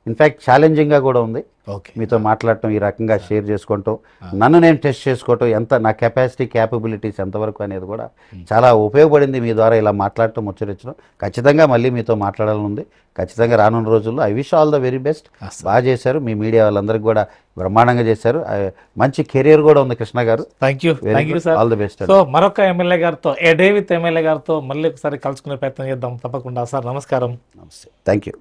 In fact ఛాలెంజింగ్గా కూడా ఉంది.
ఓకే,
మీతో మాట్లాడటం, ఈ రకంగా షేర్ చేసుకోవటం, నన్ను నేను టెస్ట్ చేసుకోవటం, ఎంత నా కెపాసిటీ క్యాపబిలిటీస్ ఎంతవరకు అనేది కూడా చాలా ఉపయోగపడింది. మీ ద్వారా ఇలా మాట్లాడటం, ముచ్చరించడం. ఖచ్చితంగా మళ్ళీ మీతో మాట్లాడాలని ఉంది. ఖచ్చితంగా రానున్న రోజుల్లో I wish all the very best. బాగా చేశారు. మీ మీడియా వాళ్ళందరికీ కూడా బ్రహ్మాండంగా చేశారు. మంచి కెరియర్ కూడా ఉంది కృష్ణ గారు.
Thank you sir.
All the best.
So మరొక ఎమ్మెల్యే గారితో, ఏ డే విత్ ఎమ్మెల్యే గారితో మళ్ళీ ఒకసారి కలుసుకునే ప్రయత్నం చేద్దాం తప్పకుండా. సార్ నమస్కారం.
నమస్తే. Thank you.